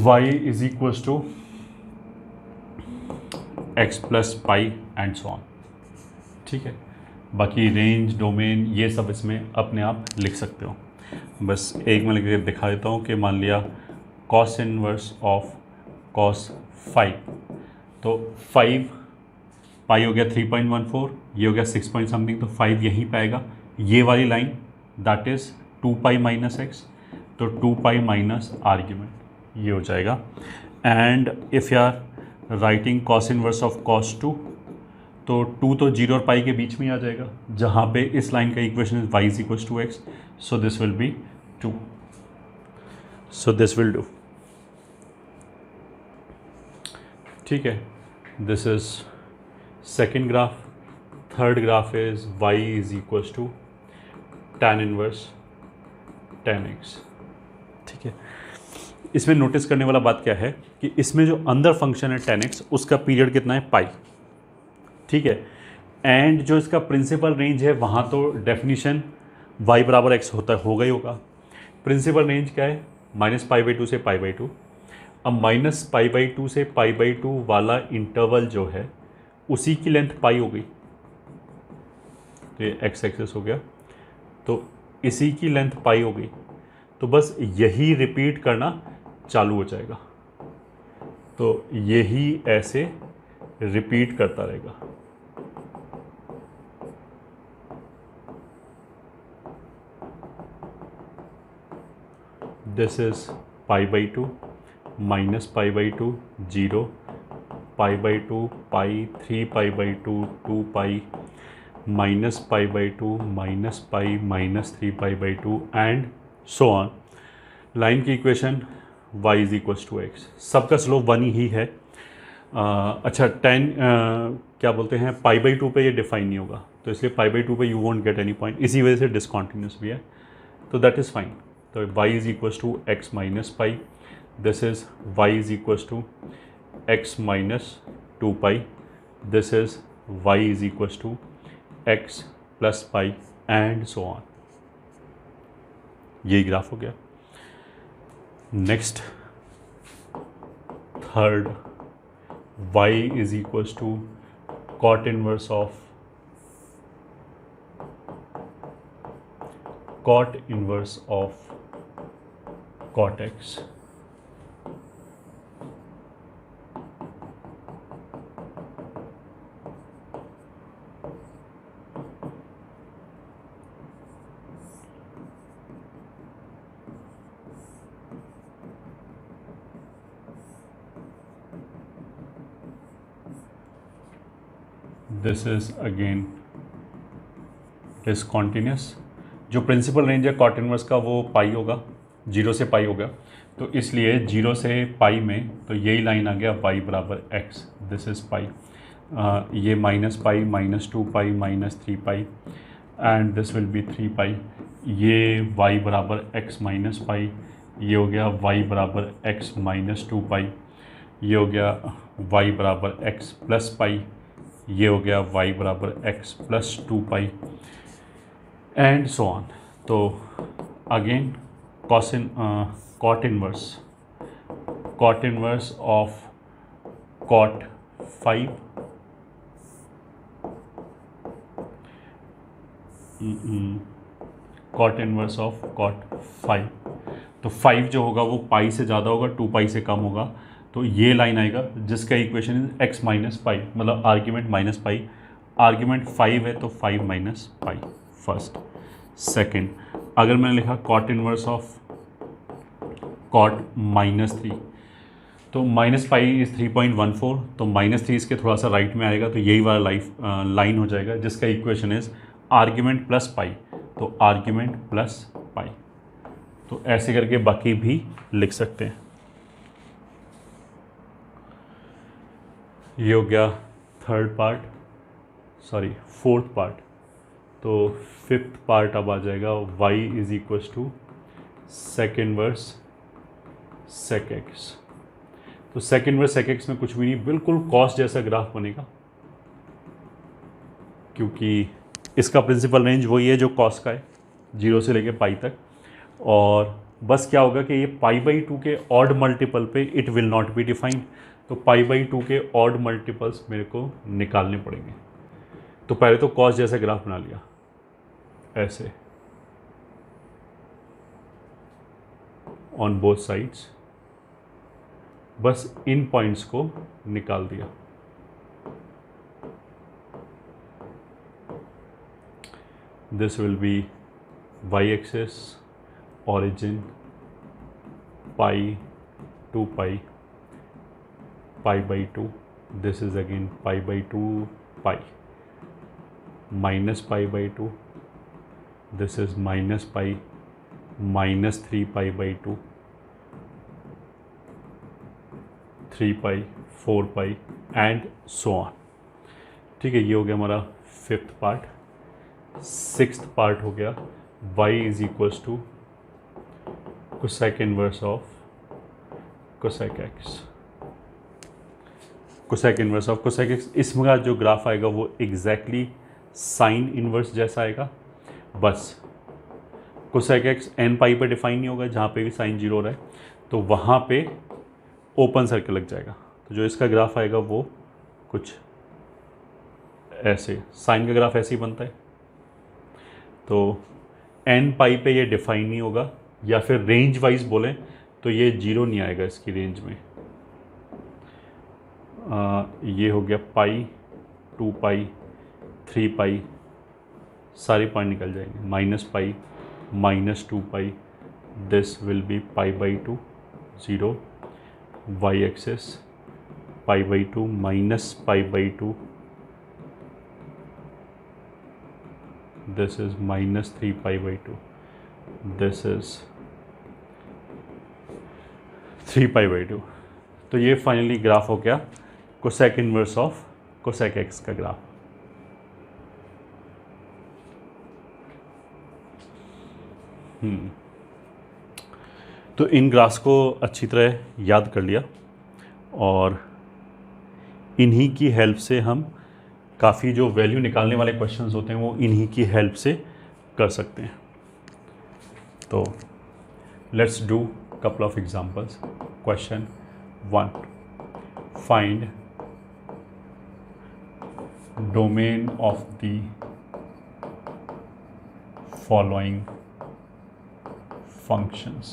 y is equals to x plus pi and so on. ठीक है, बाकी range domain ये सब इसमें अपने आप लिख सकते हो। बस एक मैं लिख दिखा देता हूँ कि मान लिया कॉस इनवर्स ऑफ कॉस 5, तो 5 पाई हो गया 3.14, ये हो गया 6 पॉइंट समथिंग, तो 5 यहीं पे आएगा। ये वाली line that is 2 pi minus x, तो 2 पाई माइनस आर्ग्यूमेंट ये हो जाएगा। And if you are writing cos inverse of cos 2, तो 2 तो 0 और पाई के बीच में ही आ जाएगा, जहाँ पे इस लाइन का equation is y is equal to x, so this will be 2, so this will do. ठीक है, this is second graph. Third graph is y is equal to tan inverse tan x। ठीक है, इसमें notice करने वाला बात क्या है कि इसमें जो अंदर फंक्शन है tan x, उसका पीरियड कितना है पाई। ठीक है, एंड जो इसका प्रिंसिपल रेंज है वहाँ तो डेफिनीशन y बराबर x होगा ही होगा। प्रिंसिपल रेंज क्या है, -π/2 से π/2। अब -π/2 से π/2 वाला इंटरवल जो है उसी की लेंथ पाई हो गई, तो ये x एक्सेस हो गया, तो इसी की लेंथ पाई हो गई, तो बस यही रिपीट करना चालू हो जाएगा, तो यही ऐसे रिपीट करता रहेगा। This is π/2 -π/2 0, π/2 pi, 3π/2 2 pi, -π/2 -pi -3π/2 and so on. Line की equation y is equal to x, सबका स्लोप 1 ही है। अच्छा 10 क्या बोलते हैं, π/2 पे ये डिफाइन नहीं होगा, तो इसलिए π/2 पे you won't get any point, इसी वजह से डिसकॉन्टिन्यूस भी है, तो दैट इज़ फाइन। तो y is equal to x minus pi, this is y is equal to x minus 2 pi, this is y is equal to x plus pi and so on. यही graph हो गया। Next third, y is equal to cot inverse of cot x। This is again discontinuous. जो principal range है cot inverse का वो पाई होगा, 0 से पाई होगा, तो इसलिए 0 से पाई में तो यही लाइन आ गया y बराबर x, दिस इज़ पाई, ये -पाई -2 पाई -3 पाई एंड दिस विल बी 3 पाई, ये y बराबर x माइनस पाई, ये हो गया y बराबर x -2 पाई, ये हो गया y बराबर x प्लस पाई, ये हो गया y बराबर x plus 2 pi and so on. तो again cot inverse of cot 5, cot inverse of cot 5, तो 5 जो होगा वो पाई से ज़्यादा होगा, 2 पाई से कम होगा, तो ये लाइन आएगा जिसका equation is x minus pi, मतलब आर्ग्यूमेंट माइनस पाई, आर्ग्यूमेंट 5 है तो 5 माइनस पाई फर्स्ट। सेकंड, अगर मैंने लिखा cot इनवर्स ऑफ cot -3, तो माइनस पाई इज 3.14, तो -3 इसके थोड़ा सा राइट में आएगा, तो यही वाला लाइन हो जाएगा जिसका equation is argument plus pi, तो आर्ग्यूमेंट प्लस पाई। तो ऐसे करके बाकी भी लिख सकते हैं। ये हो गया फोर्थ पार्ट। तो फिफ्थ पार्ट अब आ जाएगा y is equal to sec inverse sec x. तो सेक इनवर्स सेक एक्स में कुछ भी नहीं, बिल्कुल कॉस जैसा ग्राफ बनेगा, क्योंकि इसका प्रिंसिपल रेंज वही है जो कॉस का है, 0 से लेके पाई तक। और बस क्या होगा कि ये π/2 के ऑड मल्टीपल पे it will not be defined, तो π/2 के ऑड मल्टीपल्स मेरे को निकालने पड़ेंगे। तो पहले तो कॉस जैसा ग्राफ बना लिया ऐसे ऑन बोथ साइड्स, बस इन पॉइंट्स को निकाल दिया। This will B y axis origin pi 2 pi π/2, this is again π/2 pi minus π/2, this is minus pi minus 3 π/2, 3 pi 4 pi and so on। ठीक है, ये हो गया हमारा 5th पार्ट। 6th पार्ट हो गया y is equals to cosec inverse of cosec x। cosec inverse of cosec x, इसमें जो ग्राफ आएगा वो एग्जैक्टली साइन इनवर्स जैसा आएगा, बस cosec x n पाई पे डिफाइन नहीं होगा, जहाँ पे भी साइन 0 हो रहा है तो वहाँ पे ओपन सर्कल लग जाएगा। तो जो इसका ग्राफ आएगा वो कुछ ऐसे, साइन का ग्राफ ऐसे ही बनता है। तो n पाई पे ये डिफाइन नहीं होगा, या फिर रेंज वाइज बोलें तो ये 0 नहीं आएगा इसकी रेंज में। ये हो गया पाई 2 पाई 3 पाई, सारे पॉइंट निकल जाएंगे, minus pi minus 2 pi, this will be π/2 0, y axis π/2 minus π/2, this is minus 3 π/2, this is 3 π/2। तो ये फाइनली ग्राफ हो गया cosec inverse of cosec x का ग्राफ। तो इन ग्राफ्स को अच्छी तरह याद कर लिया और इन्हीं की हेल्प से हम काफ़ी जो वैल्यू निकालने वाले क्वेश्चंस होते हैं वो इन्हीं की हेल्प से कर सकते हैं। तो let's do couple of examples। Question 1, find domain of the following functions।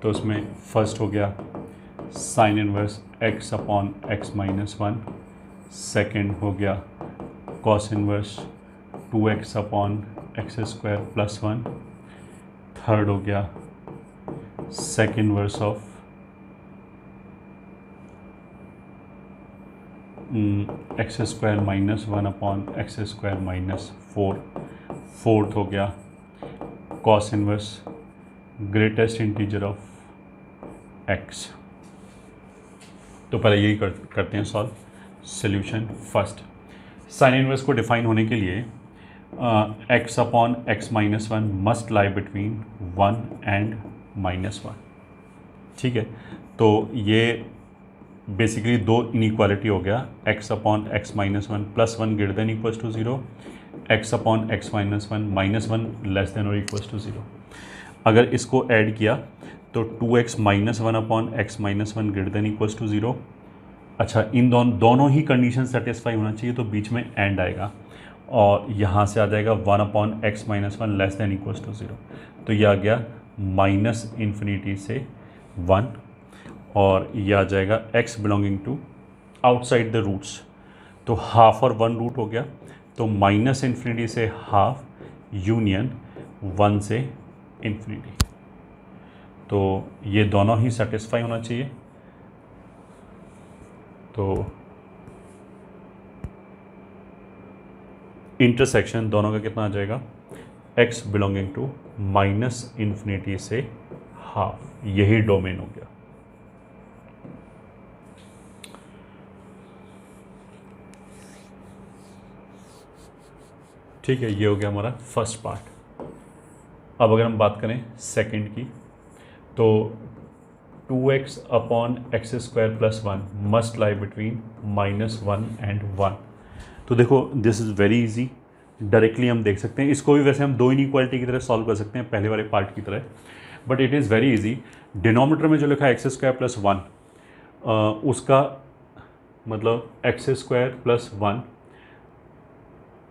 तो उसमें फर्स्ट हो गया sine inverse x upon x minus 1, second हो गया cos inverse 2x upon x square plus 1, third हो गया sec inverse of x square minus 1 upon x square minus 4, fourth हो गया cos inverse greatest integer of x. तो पहले यही करते हैं solve. Solution first, sine inverse को डिफाइन होने के लिए x upon x minus 1 must lie between 1 and -1। ठीक है, तो ये बेसिकली दो इनइक्वालिटी हो गया, x upon x minus 1 plus 1 greater than equals to 0, x upon x minus 1 minus 1 less than और इक्वल्स टू 0। अगर इसको ऐड किया तो 2x minus 1 upon x minus 1 greater than equals to 0। अच्छा, इन दोनों ही कंडीशन सेटिस्फाई होना चाहिए, तो बीच में एंड आएगा और यहाँ से आ जाएगा 1 upon x minus 1 less than equals to 0। तो ये आ गया माइनस इन्फिनिटी से 1 और ये आ जाएगा x belonging to outside the roots, तो हाफ और 1 रूट हो गया, तो माइनस इन्फिनिटी से हाफ यूनियन 1 से इन्फिनिटी। तो ये दोनों ही सेटिस्फाई होना चाहिए। तो इंटरसेक्शन दोनों का कितना आ जाएगा, x belonging to minus infinity से हाफ, यही डोमेन हो गया। ठीक है, ये हो गया हमारा फर्स्ट पार्ट। अब अगर हम बात करें सेकंड की, तो 2x upon x square plus 1 must lie between -1 and 1। तो देखो this is very easy, directly हम देख सकते हैं इसको भी। वैसे हम दो इनइक्वालिटी की तरह सॉल्व कर सकते हैं पहले वाले पार्ट की तरह, but it is very easy. Denominator में जो लिखा है एक्स स्क्वायर प्लस 1, उसका मतलब x square plus 1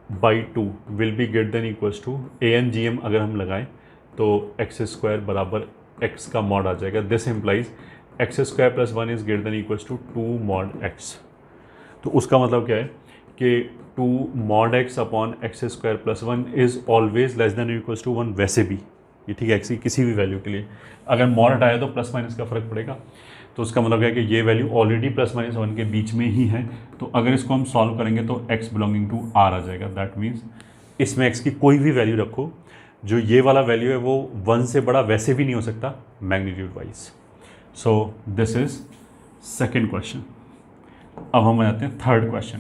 by 2 will be greater than equals to ANGM अगर हम लगाएं तो एक्स स्क्वायर बराबर एक्स का मॉड आ जाएगा। This implies x square plus 1 is greater than equals to 2 mod x. तो उसका मतलब क्या है कि 2 mod x upon x square plus 1 is always less than equals to 1। वैसे भी ये ठीक है, एक्स की किसी भी वैल्यू के लिए अगर मॉड हटाया तो प्लस माइनस का फ़र्क पड़ेगा। तो उसका मतलब है कि ये वैल्यू ऑलरेडी प्लस माइनस 1 के बीच में ही है। तो अगर इसको हम सॉल्व करेंगे तो x बिलोंगिंग टू r आ जाएगा। दैट मीन्स इसमें x की कोई भी वैल्यू रखो, जो ये वाला वैल्यू है वो 1 से बड़ा वैसे भी नहीं हो सकता magnitude wise. So this is second question. अब हम आते हैं थर्ड क्वेश्चन।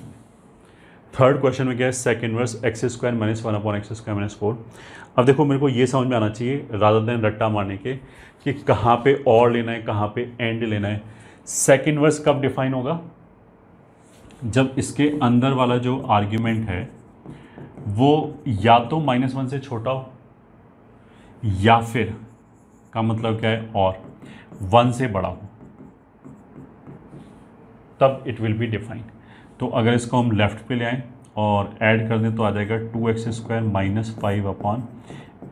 थर्ड क्वेश्चन में क्या है, sec inverse x square minus 1 upon x square minus 4। अब देखो मेरे को ये समझ में आना चाहिए रादर देन रट्टा मारने के कि कहाँ पे और लेना है कहाँ पे एंड लेना है। सेक इनवर्स कब डिफाइन होगा, जब इसके अंदर वाला जो आर्ग्यूमेंट है वो या तो -1 से छोटा हो या फिर का मतलब क्या है और 1 से बड़ा हो, तब इट विल बी डिफाइंड। तो अगर इसको हम लेफ्ट पे ले आएँ और ऐड कर दें तो आ जाएगा 2x square minus 5 upon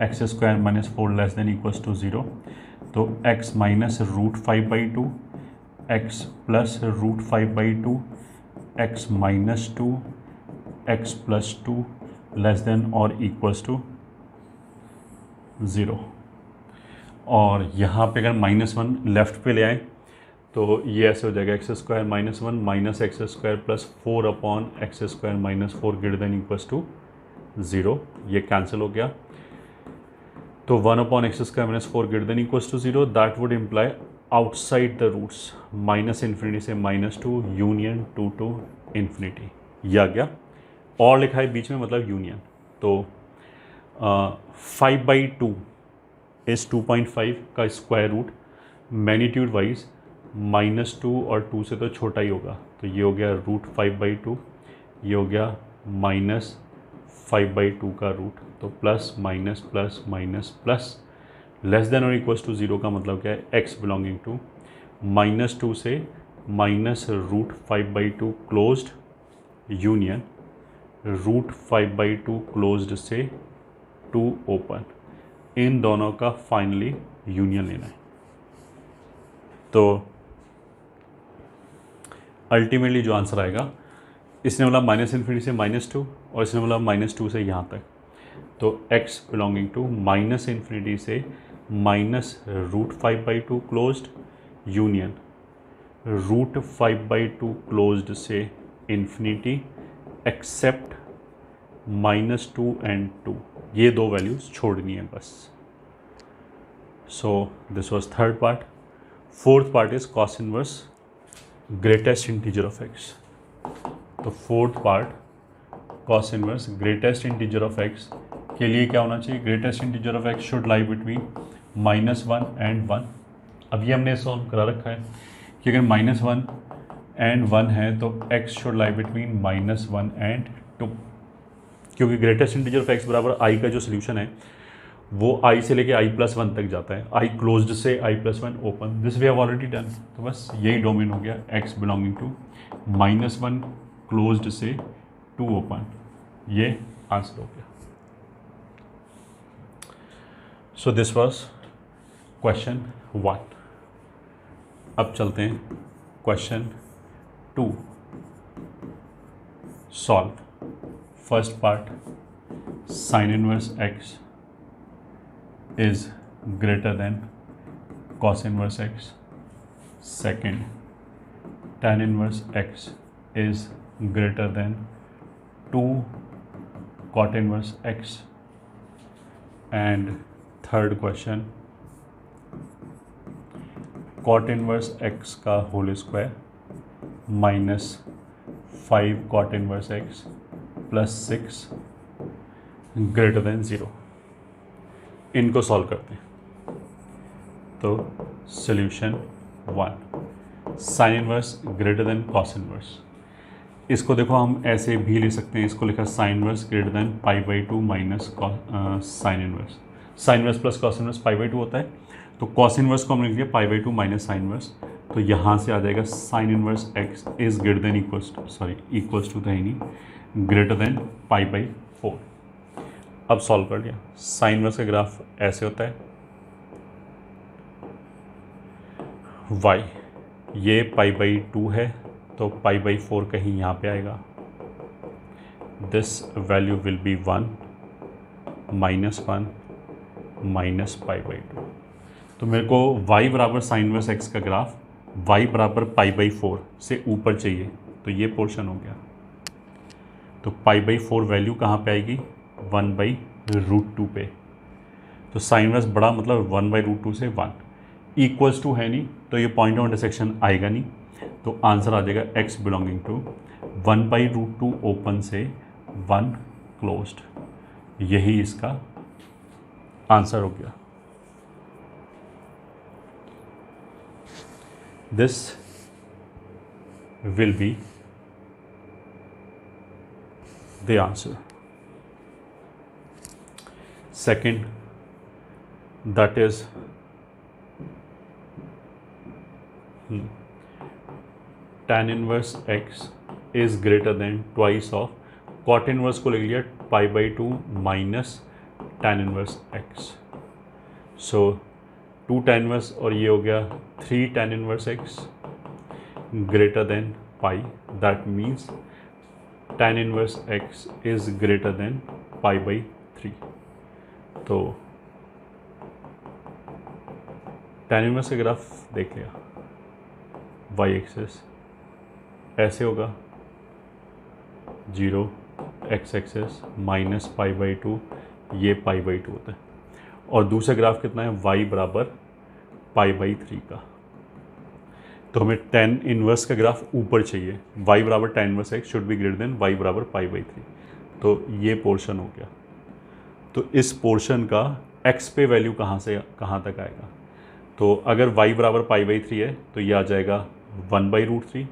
x square minus 4 less than equals to 0। तो x minus √5/2 x plus √5/2 x minus 2 x plus 2 less than और इक्वल्स टू 0। और यहाँ पे अगर -1 लेफ्ट पे ले आए तो ये ऐसे हो जाएगा x square minus 1 minus x square plus 4 upon x square minus 4 greater than equals to 0। ये कैंसिल हो गया। तो 1 upon x square minus 4 greater than equals to 0, that would imply outside the roots -∞ से -2 यूनियन 2 टू इन्फिनिटी। ये आ गया, और लिखा है बीच में मतलब यूनियन। तो 5/2 इज 2.5 का स्क्वायर रूट मैग्नीट्यूड वाइज -2 और 2 से तो छोटा ही होगा। तो ये हो गया √5/2, ये हो गया -5/2 का रूट। तो plus minus plus minus plus less than और इक्वल्स टू 0 का मतलब क्या है, x बिलोंगिंग टू -2 से -√5/2 क्लोज्ड यूनियन √5/2 क्लोज्ड से 2 ओपन, इन दोनों का फाइनली यूनियन लेना है। तो अल्टीमेटली जो आंसर आएगा, इसने बोला -∞ से -2 और इसने बोला -2 से यहाँ तक। तो x बिलोंगिंग टू -∞ से -√5/2 क्लोज्ड यूनियन √5/2 क्लोज्ड से इन्फिनिटी एक्सेप्ट -2 एंड 2। ये दो वैल्यूज़ छोड़नी है बस। सो this was third part. Fourth part is cos inverse greatest integer of x। तो fourth part cos inverse greatest integer of x के लिए क्या होना चाहिए, greatest integer of x should lie between -1 and 1। अब ये हमने सॉल्व करा रखा है कि अगर -1 एंड 1 है तो x should lie between -1 and 2, क्योंकि ग्रेटेस्ट इंटीजर ऑफ x बराबर i का जो सोल्यूशन है वो i से लेके i+1 तक जाता है, i क्लोज्ड से i+1 open. This we have already done. तो बस यही डोमेन हो गया, x बिलोंगिंग टू -1 क्लोज्ड से 2 ओपन। ये आंसर हो गया। So this was question 1। अब चलते हैं question 2 solve. First part, sine inverse x is greater than cos inverse x. Second, tan inverse x is greater than 2 cot inverse x. And third question, cot inverse x का whole square minus 5 cot inverse x plus 6 greater than 0. इनको solve करते हैं। तो solution 1, sine inverse greater then cos inverse. इसको देखो हम ऐसे भी ले सकते हैं, इसको लिखा sine inverse greater than π/2 minus sine inverse. Sine inverse plus cos inverse π/2 होता है, तो कॉस इनवर्स को हमने लिख दिया π/2 माइनस साइन इनवर्स। तो यहाँ से आ जाएगा sine inverse x is greater than equals to तो है नहीं, ग्रेटर देन π/4। अब सॉल्व कर लिया। साइन इनवर्स का ग्राफ ऐसे होता है, y ये π/2 है तो π/4 कहीं यहाँ पे आएगा। This value will be 1 -1 minus π/2। तो मेरे को y बराबर साइन इनवर्स x का ग्राफ y बराबर π/4 से ऊपर चाहिए, तो ये पोर्शन हो गया। तो π/4 वैल्यू कहाँ पे आएगी, 1/√2 पे। तो साइन इनवर्स बड़ा मतलब 1/√2 से 1 इक्वल्स टू है नहीं, तो ये पॉइंट ऑफ इंटरसेक्शन आएगा नहीं। तो आंसर आ जाएगा x बिलोंगिंग टू 1/√2 ओपन से 1 क्लोज्ड। यही इसका आंसर हो गया। This will be the answer. Second, that is tan inverse x is greater than twice of cot inverse को ले लिया π/2 माइनस tan inverse x। सो 2 tan inverse और ये हो गया 3 tan inverse x greater than pi, that means tan inverse x is greater than π/3। तो tan inverse का graph देख लिया, y एक्सेस ऐसे होगा 0, x एक्सेस माइनस π/2, ये π/2 होता है। और दूसरा ग्राफ कितना है, y बराबर π/3 का। तो हमें tan इनवर्स का ग्राफ ऊपर चाहिए, y बराबर tan inverse x should be greater then y बराबर π/3। तो ये पोर्शन हो गया। तो इस पोर्शन का x पे वैल्यू कहाँ से कहाँ तक आएगा, तो अगर y बराबर π/3 है तो ये आ जाएगा 1/√3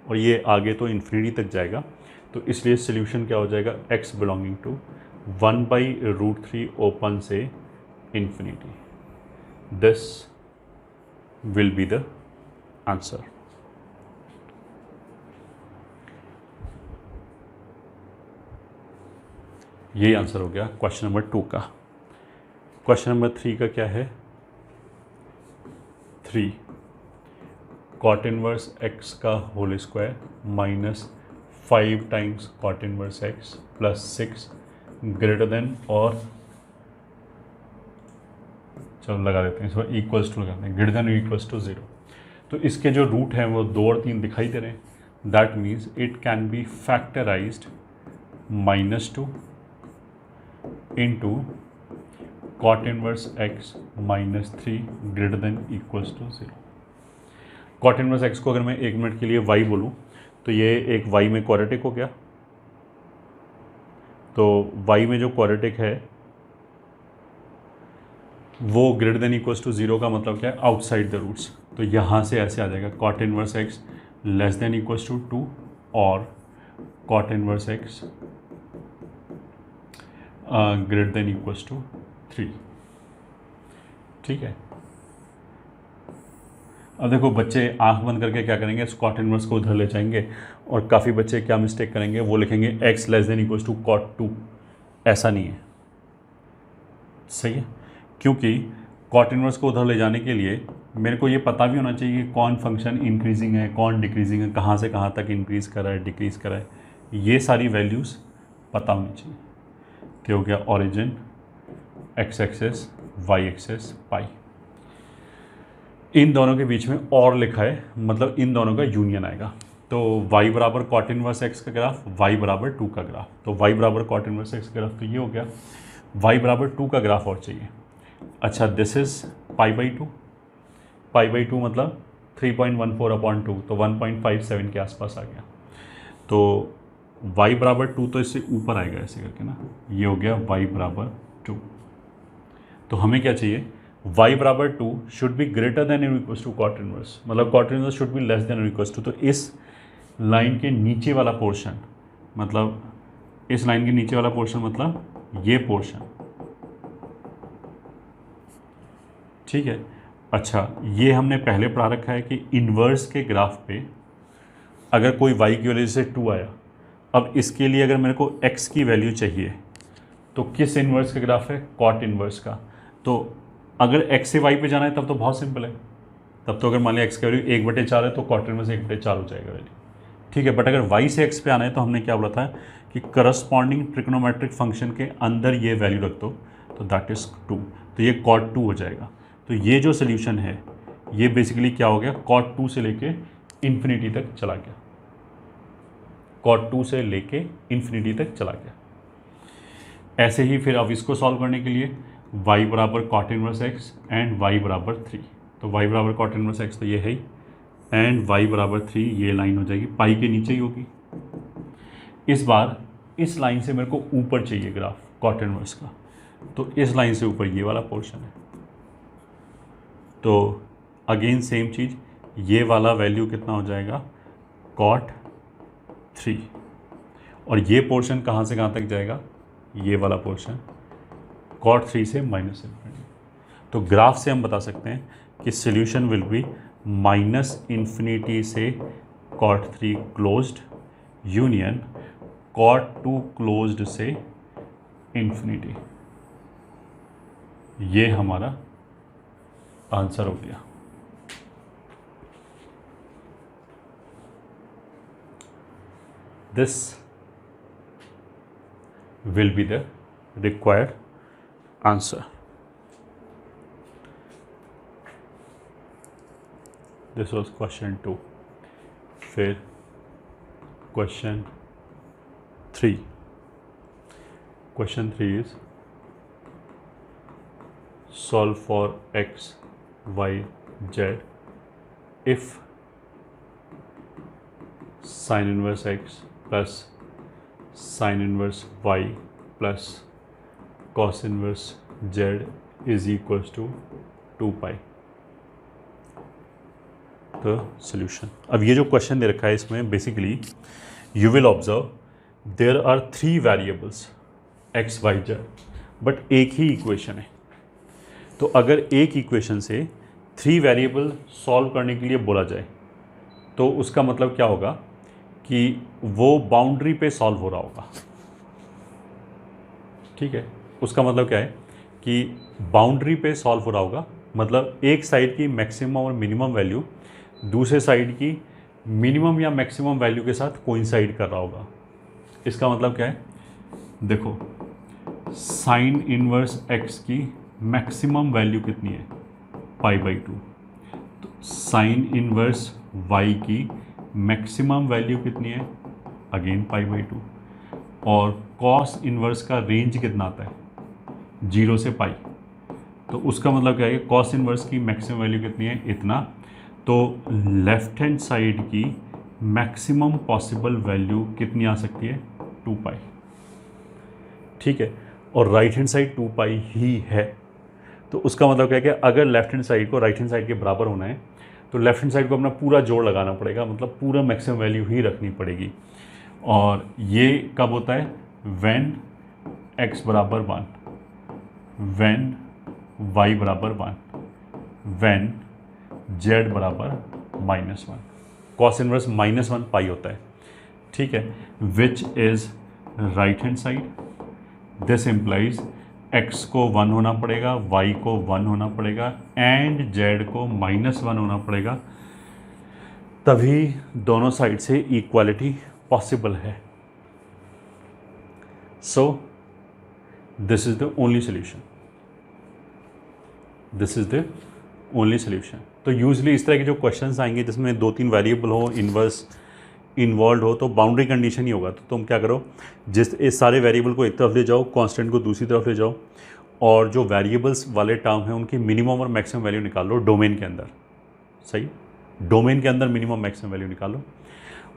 और ये आगे तो इन्फिनिटी तक जाएगा। तो इसलिए सोल्यूशन क्या हो जाएगा, x बिलोंगिंग टू 1/√3 ओपन से infinity. This will be the answer. यही आंसर हो गया क्वेश्चन नंबर 2 का। क्वेश्चन नंबर 3 का क्या है, 3 कॉट इनवर्स x का whole square minus 5 times cot inverse x plus 6 greater than और चलो लगा देते हैं इसमें इक्वल्स टू लगाते हैं, ग्रेटर देन इक्वल्स टू 0। तो इसके जो रूट हैं वो 2 और 3 दिखाई दे रहे हैं। That means it can be factorised -2 into cot inverse x -3 greater than equals to 0। Cot inverse x को अगर मैं 1 मिनट के लिए y बोलूँ तो ये एक y में क्वाड्रेटिक हो गया। तो y में जो क्वाड्रेटिक है वो ग्रेटर देन इक्वल्स टू 0 का मतलब क्या है, आउटसाइड द रूट्स। तो यहाँ से ऐसे आ जाएगा cot inverse x less than equals to 2 और cot inverse x greater than equals to 3। ठीक है। अब देखो बच्चे आंख बंद करके क्या करेंगे, कॉट इनवर्स को उधर ले जाएंगे और काफ़ी बच्चे क्या मिस्टेक करेंगे, वो लिखेंगे x less than equals to cot 2। ऐसा नहीं है, सही है, क्योंकि कॉट इनवर्स को उधर ले जाने के लिए मेरे को ये पता भी होना चाहिए कि कौन फंक्शन इंक्रीजिंग है कौन डिक्रीजिंग है, कहाँ से कहाँ तक इंक्रीज़ कर रहा है डिक्रीज़ कर रहा है, ये सारी वैल्यूज़ पता होनी चाहिए। क्या हो गया, origin x axes y axes pi, इन दोनों के बीच में और लिखा है, मतलब इन दोनों का यूनियन आएगा। तो y बराबर कॉट इनवर्स x का ग्राफ, y बराबर 2 का ग्राफ। तो y बराबर कॉट इनवर्स x का ग्राफ तो ये हो गया, y बराबर 2 का ग्राफ और चाहिए। अच्छा, दिस इज़ π/2, π/2 मतलब 3.14/2, तो 1.57 के आसपास आ गया। तो y बराबर 2 तो इससे ऊपर आएगा ऐसे करके ना, ये हो गया y बराबर 2। तो हमें क्या चाहिए, y बराबर 2 शुड बी ग्रेटर देन और इक्वल टू कॉट इनवर्स, मतलब cot inverse should be less than और इक्वल टू। तो इस लाइन के नीचे वाला पोर्शन, मतलब इस लाइन के नीचे वाला पोर्शन मतलब ये पोर्शन, ठीक है। अच्छा, ये हमने पहले पढ़ा रखा है कि इन्वर्स के ग्राफ पे अगर कोई y की वैल्यू से 2 आया, अब इसके लिए अगर मेरे को x की वैल्यू चाहिए तो किस इन्वर्स का ग्राफ है, कॉट इन्वर्स का। तो अगर x से y पे जाना है तब तो बहुत सिंपल है, तब तो अगर मान लिया x की वैल्यू 1/4 है तो कॉट इन्वर्स 1/4 हो जाएगा वैल्यू, ठीक है। बट अगर y से x पे आना है तो हमने क्या बोला था कि करस्पॉन्डिंग ट्रिग्नोमेट्रिक फंक्शन के अंदर ये वैल्यू रख दो, तो दैट इज़ 2, तो ये कॉट 2 हो जाएगा। तो ये जो सोल्यूशन है ये बेसिकली क्या हो गया, कॉट 2 से लेके इन्फिनिटी तक चला गया, कॉट 2 से लेके इन्फिनिटी तक चला गया। ऐसे ही फिर अब इसको सॉल्व करने के लिए y बराबर cot inverse x and y बराबर 3, तो y बराबर कॉट इनवर्स x तो ये है ही, एंड y बराबर 3 ये लाइन हो जाएगी, पाई के नीचे ही होगी। इस बार इस लाइन से मेरे को ऊपर चाहिए ग्राफ कॉट इनवर्स का, तो इस लाइन से ऊपर ये वाला पोर्शन है, तो अगेन सेम चीज़, ये वाला वैल्यू कितना हो जाएगा, कॉट 3, और ये पोर्शन कहाँ से कहाँ तक जाएगा, ये वाला पोर्शन कॉट 3 से माइनस इन्फिनिटी। तो ग्राफ से हम बता सकते हैं कि solution will be minus infinity से cot 3 closed union cot 2 closed से इन्फिनिटी। ये हमारा आंसर हो गया। This will be the required answer. This was question 2. फिर question 3. Question 3 is solve for x, y, z if sin inverse x plus sin inverse y plus cos inverse z is equals to 2 pi। The solution. अब ये जो question दे रखा है इसमें basically you will observe there are 3 variables x, y, z, but एक ही equation है। तो अगर एक इक्वेशन से 3 वेरिएबल सॉल्व करने के लिए बोला जाए तो उसका मतलब क्या होगा कि वो बाउंड्री पे सॉल्व हो रहा होगा, ठीक है। उसका मतलब क्या है कि बाउंड्री पे सॉल्व हो रहा होगा, मतलब एक साइड की मैक्सिमम और मिनिमम वैल्यू दूसरे साइड की मिनिमम या मैक्सिमम वैल्यू के साथ कोइंसाइड कर रहा होगा। इसका मतलब क्या है, देखो साइन इनवर्स x की मैक्सिमम वैल्यू कितनी है, π/2। तो साइन इनवर्स y की मैक्सिमम वैल्यू कितनी है, अगेन π/2। और कॉस इनवर्स का रेंज कितना आता है, 0 से π। तो उसका मतलब क्या है, कॉस इनवर्स की मैक्सिमम वैल्यू कितनी है, इतना। तो लेफ्ट हैंड साइड की मैक्सिमम पॉसिबल वैल्यू कितनी आ सकती है, 2π, ठीक है। और राइट हैंड साइड 2π ही है। तो उसका मतलब क्या है कि अगर लेफ्ट हैंड साइड को राइट हैंड साइड के बराबर होना है तो लेफ्ट हैंड साइड को अपना पूरा जोड़ लगाना पड़ेगा, मतलब पूरा मैक्सिमम वैल्यू ही रखनी पड़ेगी। और ये कब होता है, व्हेन x बराबर 1, व्हेन y बराबर 1, व्हेन z बराबर -1। कॉस इनवर्स -1 पाई होता है, ठीक है। Which is right hand side, this implies x को 1 होना पड़ेगा, y को 1 होना पड़ेगा एंड z को -1 होना पड़ेगा, तभी दोनों साइड से इक्वालिटी पॉसिबल है। So this is the only solution, this is the only solution. तो यूजली इस तरह के जो क्वेश्चंस आएंगे जिसमें 2-3 वेरिएबल हो, इन्वर्स इन्वॉल्व हो, तो बाउंड्री कंडीशन ही होगा। तो तुम क्या करो, इस सारे वेरिएबल को एक तरफ ले जाओ, कांस्टेंट को दूसरी तरफ ले जाओ, और जो वेरिएबल्स वाले टर्म हैं उनकी मिनिमम और मैक्सिमम वैल्यू निकाल लो डोमेन के अंदर, सही, डोमेन के अंदर मिनिमम मैक्सिमम वैल्यू निकालो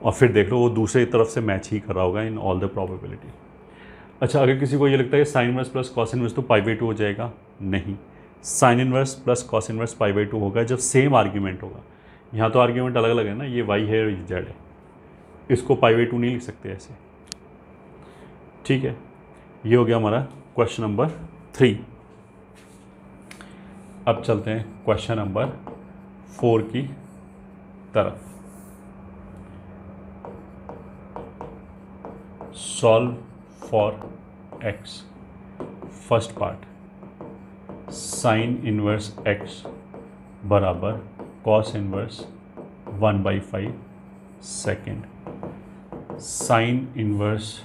और फिर देख लो वो दूसरी तरफ से मैच ही कर रहा होगा इन ऑल द प्रोबेबिलिटी। अच्छा, अगर किसी को ये लगता है sine inverse plus cos inverse तो पाई बाई 2 हो जाएगा, नहीं, sign inverse plus cos inverse pi by 2 होगा जब सेम आर्ग्यूमेंट होगा। यहाँ तो आर्ग्यूमेंट अलग अलग है ना, ये वाई है और ये जेड है, इसको पाई बाई 2 नहीं लिख सकते ऐसे। ठीक है, ये हो गया हमारा क्वेश्चन नंबर 3। अब चलते हैं क्वेश्चन नंबर 4 की तरफ। Solve for x. First part, sine inverse x बराबर cos inverse 1/5। Second, sine inverse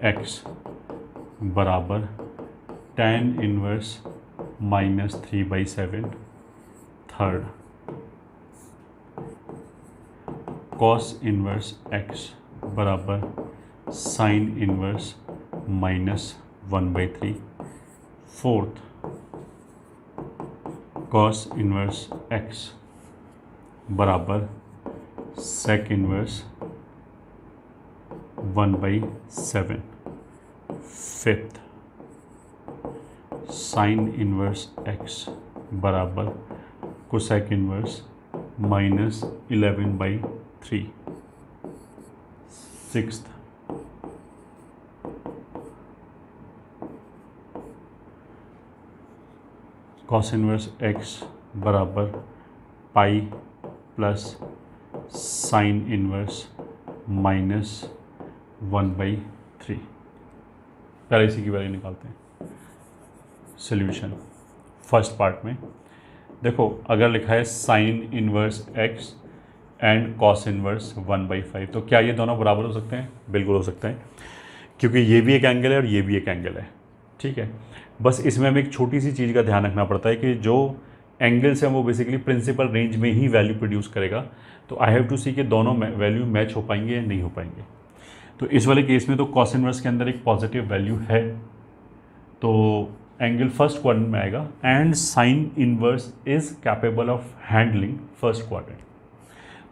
x बराबर tan inverse -3/7। Third, cos inverse x बराबर sine inverse -1/3। Fourth, cos inverse x बराबर sec inverse 1/7। Fifth, sine inverse x बराबर cosec inverse -11/3। Sixth, cos inverse x बराबर pi plus sign inverse -1/3। पहले इसी की value निकालते हैं। सॉल्यूशन फर्स्ट पार्ट में देखो, अगर लिखा है sine inverse x and cos inverse 1/5, तो क्या ये दोनों बराबर हो सकते हैं? बिल्कुल हो सकते हैं, क्योंकि ये भी एक एंगल है और ये भी एक एंगल है। ठीक है, बस इसमें हमें एक छोटी सी चीज़ का ध्यान रखना पड़ता है कि जो एंगल्स हैं वो बेसिकली प्रिंसिपल रेंज में ही वैल्यू प्रोड्यूस करेगा। तो आई हैव टू सी कि दोनों वैल्यू मैच हो पाएंगे या नहीं हो पाएंगे। तो इस वाले केस में तो कॉस इनवर्स के अंदर एक पॉजिटिव वैल्यू है, तो एंगल फर्स्ट क्वाड्रेंट में आएगा and sine inverse is capable of handling first quadrant.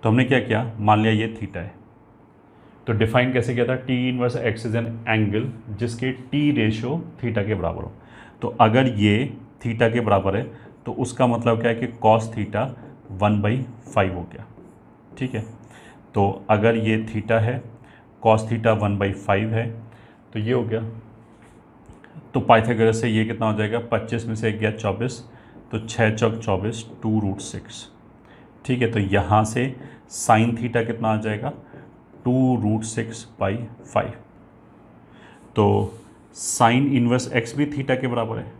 तो हमने क्या किया, मान लिया ये थीटा है, तो डिफाइन कैसे किया था, T inverse x is an angle जिसके टी रेशियो थीटा के बराबर हो। तो अगर ये थीटा के बराबर है तो उसका मतलब क्या है कि कॉस थीटा 1/5 हो गया। ठीक है, तो अगर ये थीटा है, कॉस थीटा 1/5 है, तो ये हो गया। तो पाइथागोरस से ये कितना हो जाएगा, 25 में से 1 गया 24, तो 6 चौक 24, 2√6। ठीक है, तो यहाँ से साइन थीटा कितना आ जाएगा, 2√6/5। तो साइन इनवर्स एक्स भी थीटा के बराबर है।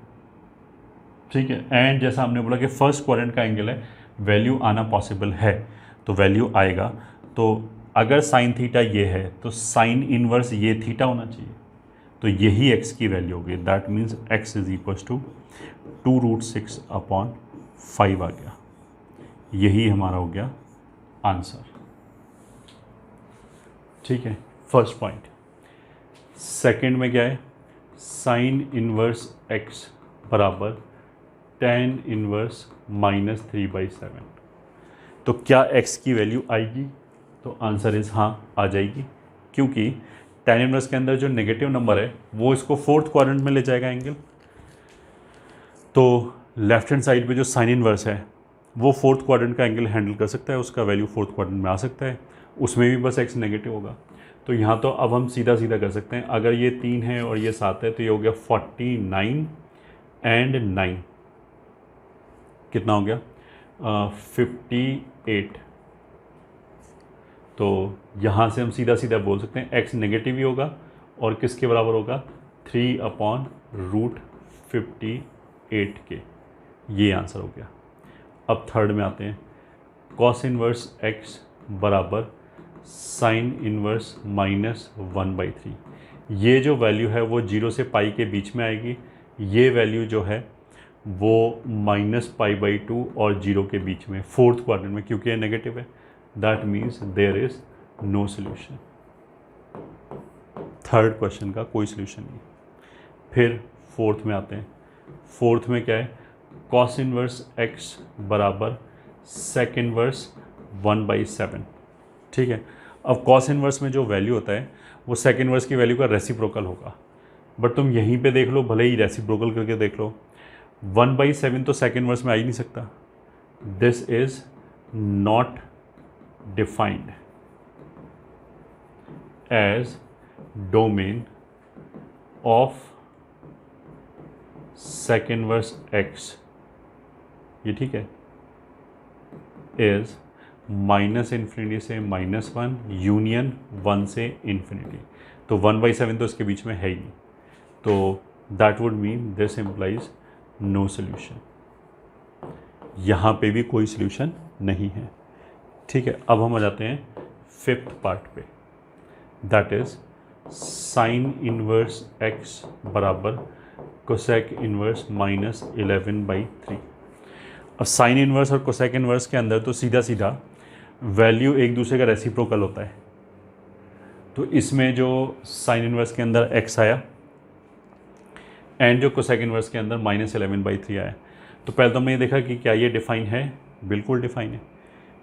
ठीक है, एंड जैसा हमने बोला कि फर्स्ट क्वाड्रेंट का एंगल है, वैल्यू आना पॉसिबल है, तो वैल्यू आएगा। तो अगर साइन थीटा ये है तो साइन इनवर्स ये थीटा होना चाहिए, तो यही एक्स की वैल्यू होगी। That means x is equal to 2√6/5 आ गया। यही हमारा हो गया आंसर। ठीक है, फर्स्ट पॉइंट। सेकंड में क्या है, साइन इनवर्स एक्स बराबर tan इनवर्स -3/7। तो क्या x की वैल्यू आएगी, तो आंसर इज हाँ, आ जाएगी, क्योंकि tan इनवर्स के अंदर जो नेगेटिव नंबर है वो इसको फोर्थ क्वाड्रेंट में ले जाएगा एंगल। तो लेफ्ट हैंड साइड पे जो साइन इनवर्स है वो फोर्थ क्वाड्रेंट का एंगल हैंडल कर सकता है, उसका वैल्यू फोर्थ क्वाड्रेंट में आ सकता है, उसमें भी बस x नेगेटिव होगा। तो यहाँ तो अब हम सीधा सीधा कर सकते हैं, अगर ये 3 है और ये 7 है तो ये हो गया 49 एंड 9, कितना हो गया 58। तो यहाँ से हम सीधा सीधा बोल सकते हैं x नेगेटिव ही होगा और किसके बराबर होगा, 3/√58 के। ये आंसर हो गया। अब थर्ड में आते हैं, कॉस इनवर्स x बराबर साइन इनवर्स -1/3। ये जो वैल्यू है वो 0 से पाई के बीच में आएगी, ये वैल्यू जो है वो -π/2 और 0 के बीच में फोर्थ क्वाड्रेंट में, क्योंकि ये नेगेटिव है। That means there is no solution. Third question का कोई सोल्यूशन नहीं। फिर फोर्थ में आते हैं। फोर्थ में क्या है, कॉस इनवर्स एक्स बराबर सेक इनवर्स 1/7। ठीक है, अब कॉस इनवर्स में जो वैल्यू होता है वो सेक इनवर्स की वैल्यू का रेसिप्रोकल होगा, बट तुम यहीं पे देख लो, भले ही रेसिप्रोकल करके देख लो, 1/7 तो सेक इनवर्स में आ ही नहीं सकता. This is not defined as domain of sec inverse x, ये ठीक है, इज -∞ से -1 यूनियन 1 से इन्फिनिटी. तो 1/7 तो इसके बीच में है ही नहीं, तो that would mean this implies no solution. यहाँ पे भी कोई सोल्यूशन नहीं है. ठीक है, अब हम आ जाते हैं 5th पार्ट पे, that is sine inverse x बराबर कोसेक इनवर्स -11/3. अब साइन इनवर्स और कोसेक इनवर्स के अंदर तो सीधा सीधा वैल्यू एक दूसरे का रेसिप्रोकल होता है. तो इसमें जो साइन इनवर्स के अंदर x आया एंड जो कोसेक इनवर्स के अंदर -11/3 आया, तो पहले तो हमने ये देखा कि क्या ये डिफाइन है. बिल्कुल डिफाइन है,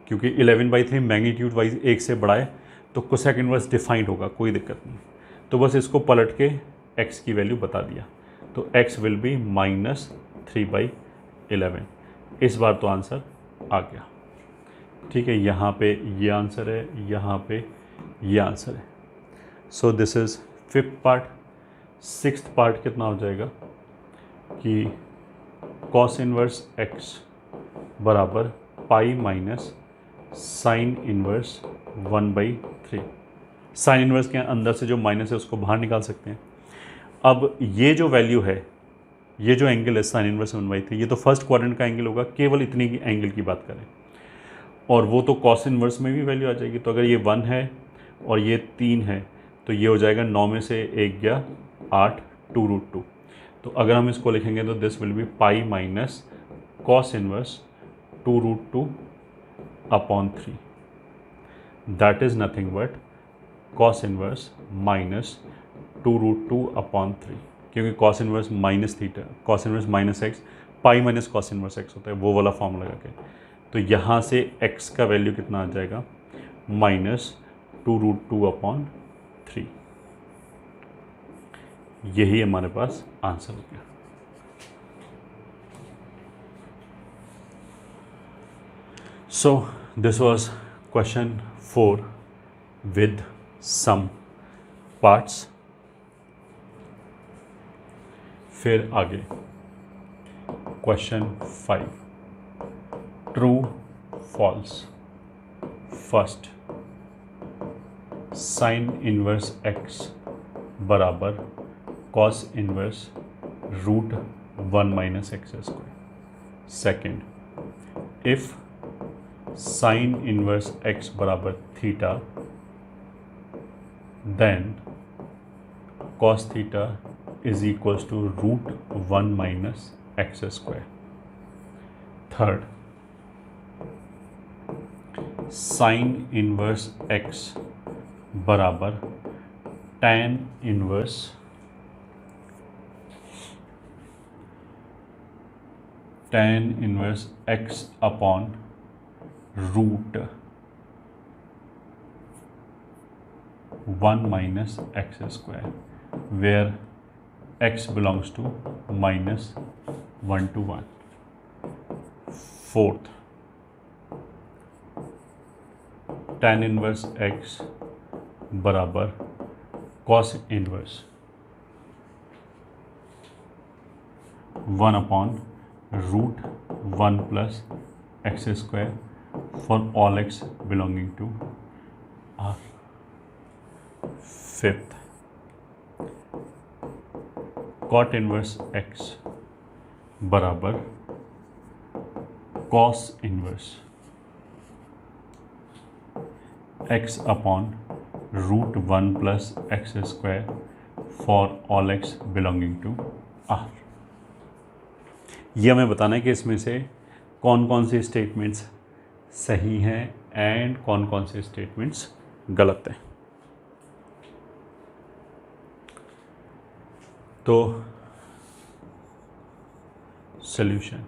क्योंकि 11/3 मैग्नीट्यूड वाइज 1 से बड़ा है, तो कोसेक इनवर्स डिफाइंड होगा, कोई दिक्कत नहीं. तो बस इसको पलट के x की वैल्यू बता दिया, तो x विल बी -3/11. इस बार तो आंसर आ गया. ठीक है, यहाँ पे ये आंसर है, यहाँ पे ये आंसर है. So this is 5th part. 6th part कितना हो जाएगा कि कॉस इनवर्स x बराबर pi minus sine inverse 1/3. Sine inverse के अंदर से जो माइनस है उसको बाहर निकाल सकते हैं. अब ये जो वैल्यू है, ये जो एंगल है साइन इनवर्स 1/3, ये तो फर्स्ट क्वाड्रेंट का एंगल होगा, केवल इतनी की एंगल की बात करें, और वो तो कॉस इनवर्स में भी वैल्यू आ जाएगी. तो अगर ये 1 है और ये 3 है, तो ये हो जाएगा 9 में से 1 गया 8, 2√2. तो अगर हम इसको लिखेंगे तो this will B pi minus cos inverse 2√2/3. That is nothing but cos inverse -2√2/3, क्योंकि cos inverse minus theta, cos inverse -x, pi minus cos inverse x होता है, वो वाला फॉर्म लगा के. तो यहाँ से x का वैल्यू कितना आ जाएगा, -2√2/3. यही हमारे पास आंसर हो गया. So this was question 4 with some parts. फिर आगे question 5, true false. First, sine inverse x बराबर cos inverse √1 - x². Second, if sine inverse x बराबर theta, then cos theta is equals to √1 - x². Third, sine inverse x बराबर tan inverse x upon √1 - x², where x belongs to -1 to 1. Fourth, tan inverse x बराबर cos inverse 1/√1 + x² for all x belonging to R. Fifth, cot inverse x बराबर cos inverse x upon √1 + x² for all x belonging to R. ये हमें बताना है कि इसमें से कौन कौन से स्टेटमेंट्स सही हैं एंड कौन कौन से स्टेटमेंट्स गलत हैं. तो सॉल्यूशन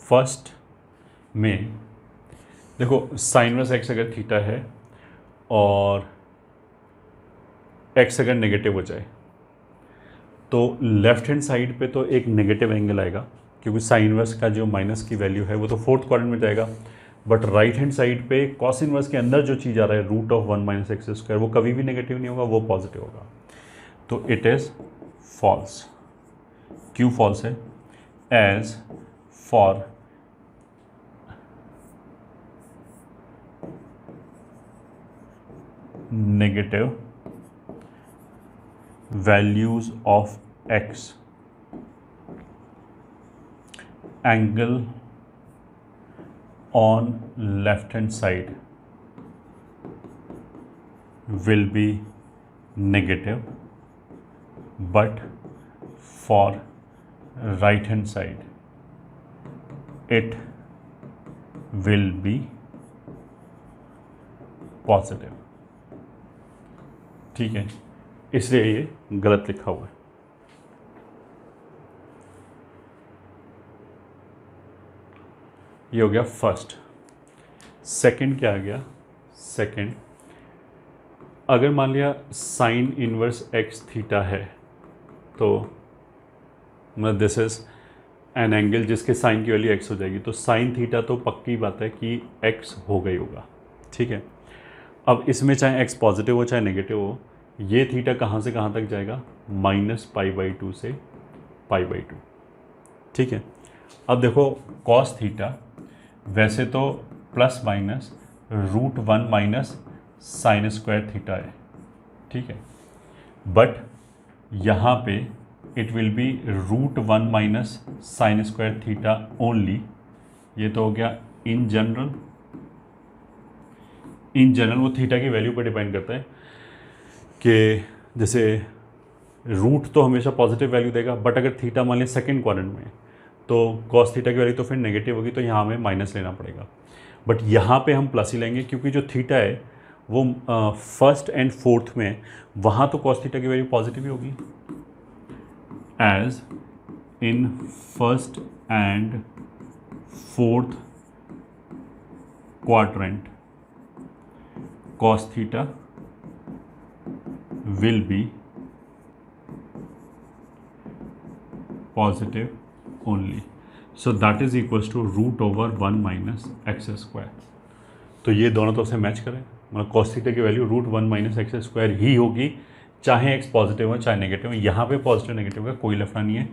फर्स्ट में देखो, साइन इनवर्स x अगर थीटा है और x अगर नेगेटिव हो जाए तो लेफ्ट हैंड साइड पे तो एक नेगेटिव एंगल आएगा, क्योंकि साइन इनवर्स का जो माइनस की वैल्यू है वो तो फोर्थ क्वाड्रेंट में जाएगा। बट राइट हैंड साइड पे कॉस इनवर्स के अंदर जो चीज़ आ रहा है root of 1 minus x square, वो कभी भी नेगेटिव नहीं होगा, वो पॉजिटिव होगा। तो इट इज़ फॉल्स। क्यों फॉल्स है? As for negative values of x, angle on left hand side will be negative, but for right hand side it will be positive। ठीक है, इसलिए ये गलत लिखा हुआ है। ये हो गया फर्स्ट। सेकंड क्या आ गया? सेकंड, अगर मान लिया साइन इनवर्स एक्स थीटा है, तो मतलब दिस इज एन एंगल जिसके साइन की वैल्यू एक्स हो जाएगी, तो साइन थीटा तो पक्की बात है कि एक्स हो गई होगा। ठीक है, अब इसमें चाहे एक्स पॉजिटिव हो चाहे नेगेटिव हो, ये थीटा कहाँ से कहाँ तक जाएगा? -π/2 से π/2। ठीक है, अब देखो कॉस थीटा वैसे तो plus minus √1 minus sine square theta है। ठीक है, बट यहाँ पे it will be √1 minus sine square theta only. ये तो हो गया इन जनरल। इन जनरल वो थीटा की वैल्यू पर डिपेंड करता है कि जैसे रूट तो हमेशा पॉजिटिव वैल्यू देगा, बट अगर थीटा मान लिया सेकंड क्वाड्रेंट में तो कॉस थीटा की वैल्यू तो फिर नेगेटिव होगी, तो यहाँ हमें माइनस लेना पड़ेगा। बट यहाँ पे हम प्लस ही लेंगे, क्योंकि जो थीटा है वो फर्स्ट एंड फोर्थ में, वहाँ तो कॉस थीटा की वैल्यू पॉजिटिव ही होगी। As in first and fourth quadrant cos theta will be positive only, so that is equals to √1 minus x square। तो ये दोनों तरफ से मैच करें, मतलब cos थीटा की वैल्यू √1 माइनस एक्स स्क्वायर ही होगी, चाहे x पॉजिटिव हो चाहे नेगेटिव हो। यहाँ पे पॉजिटिव नेगेटिव का कोई लफड़ा नहीं है,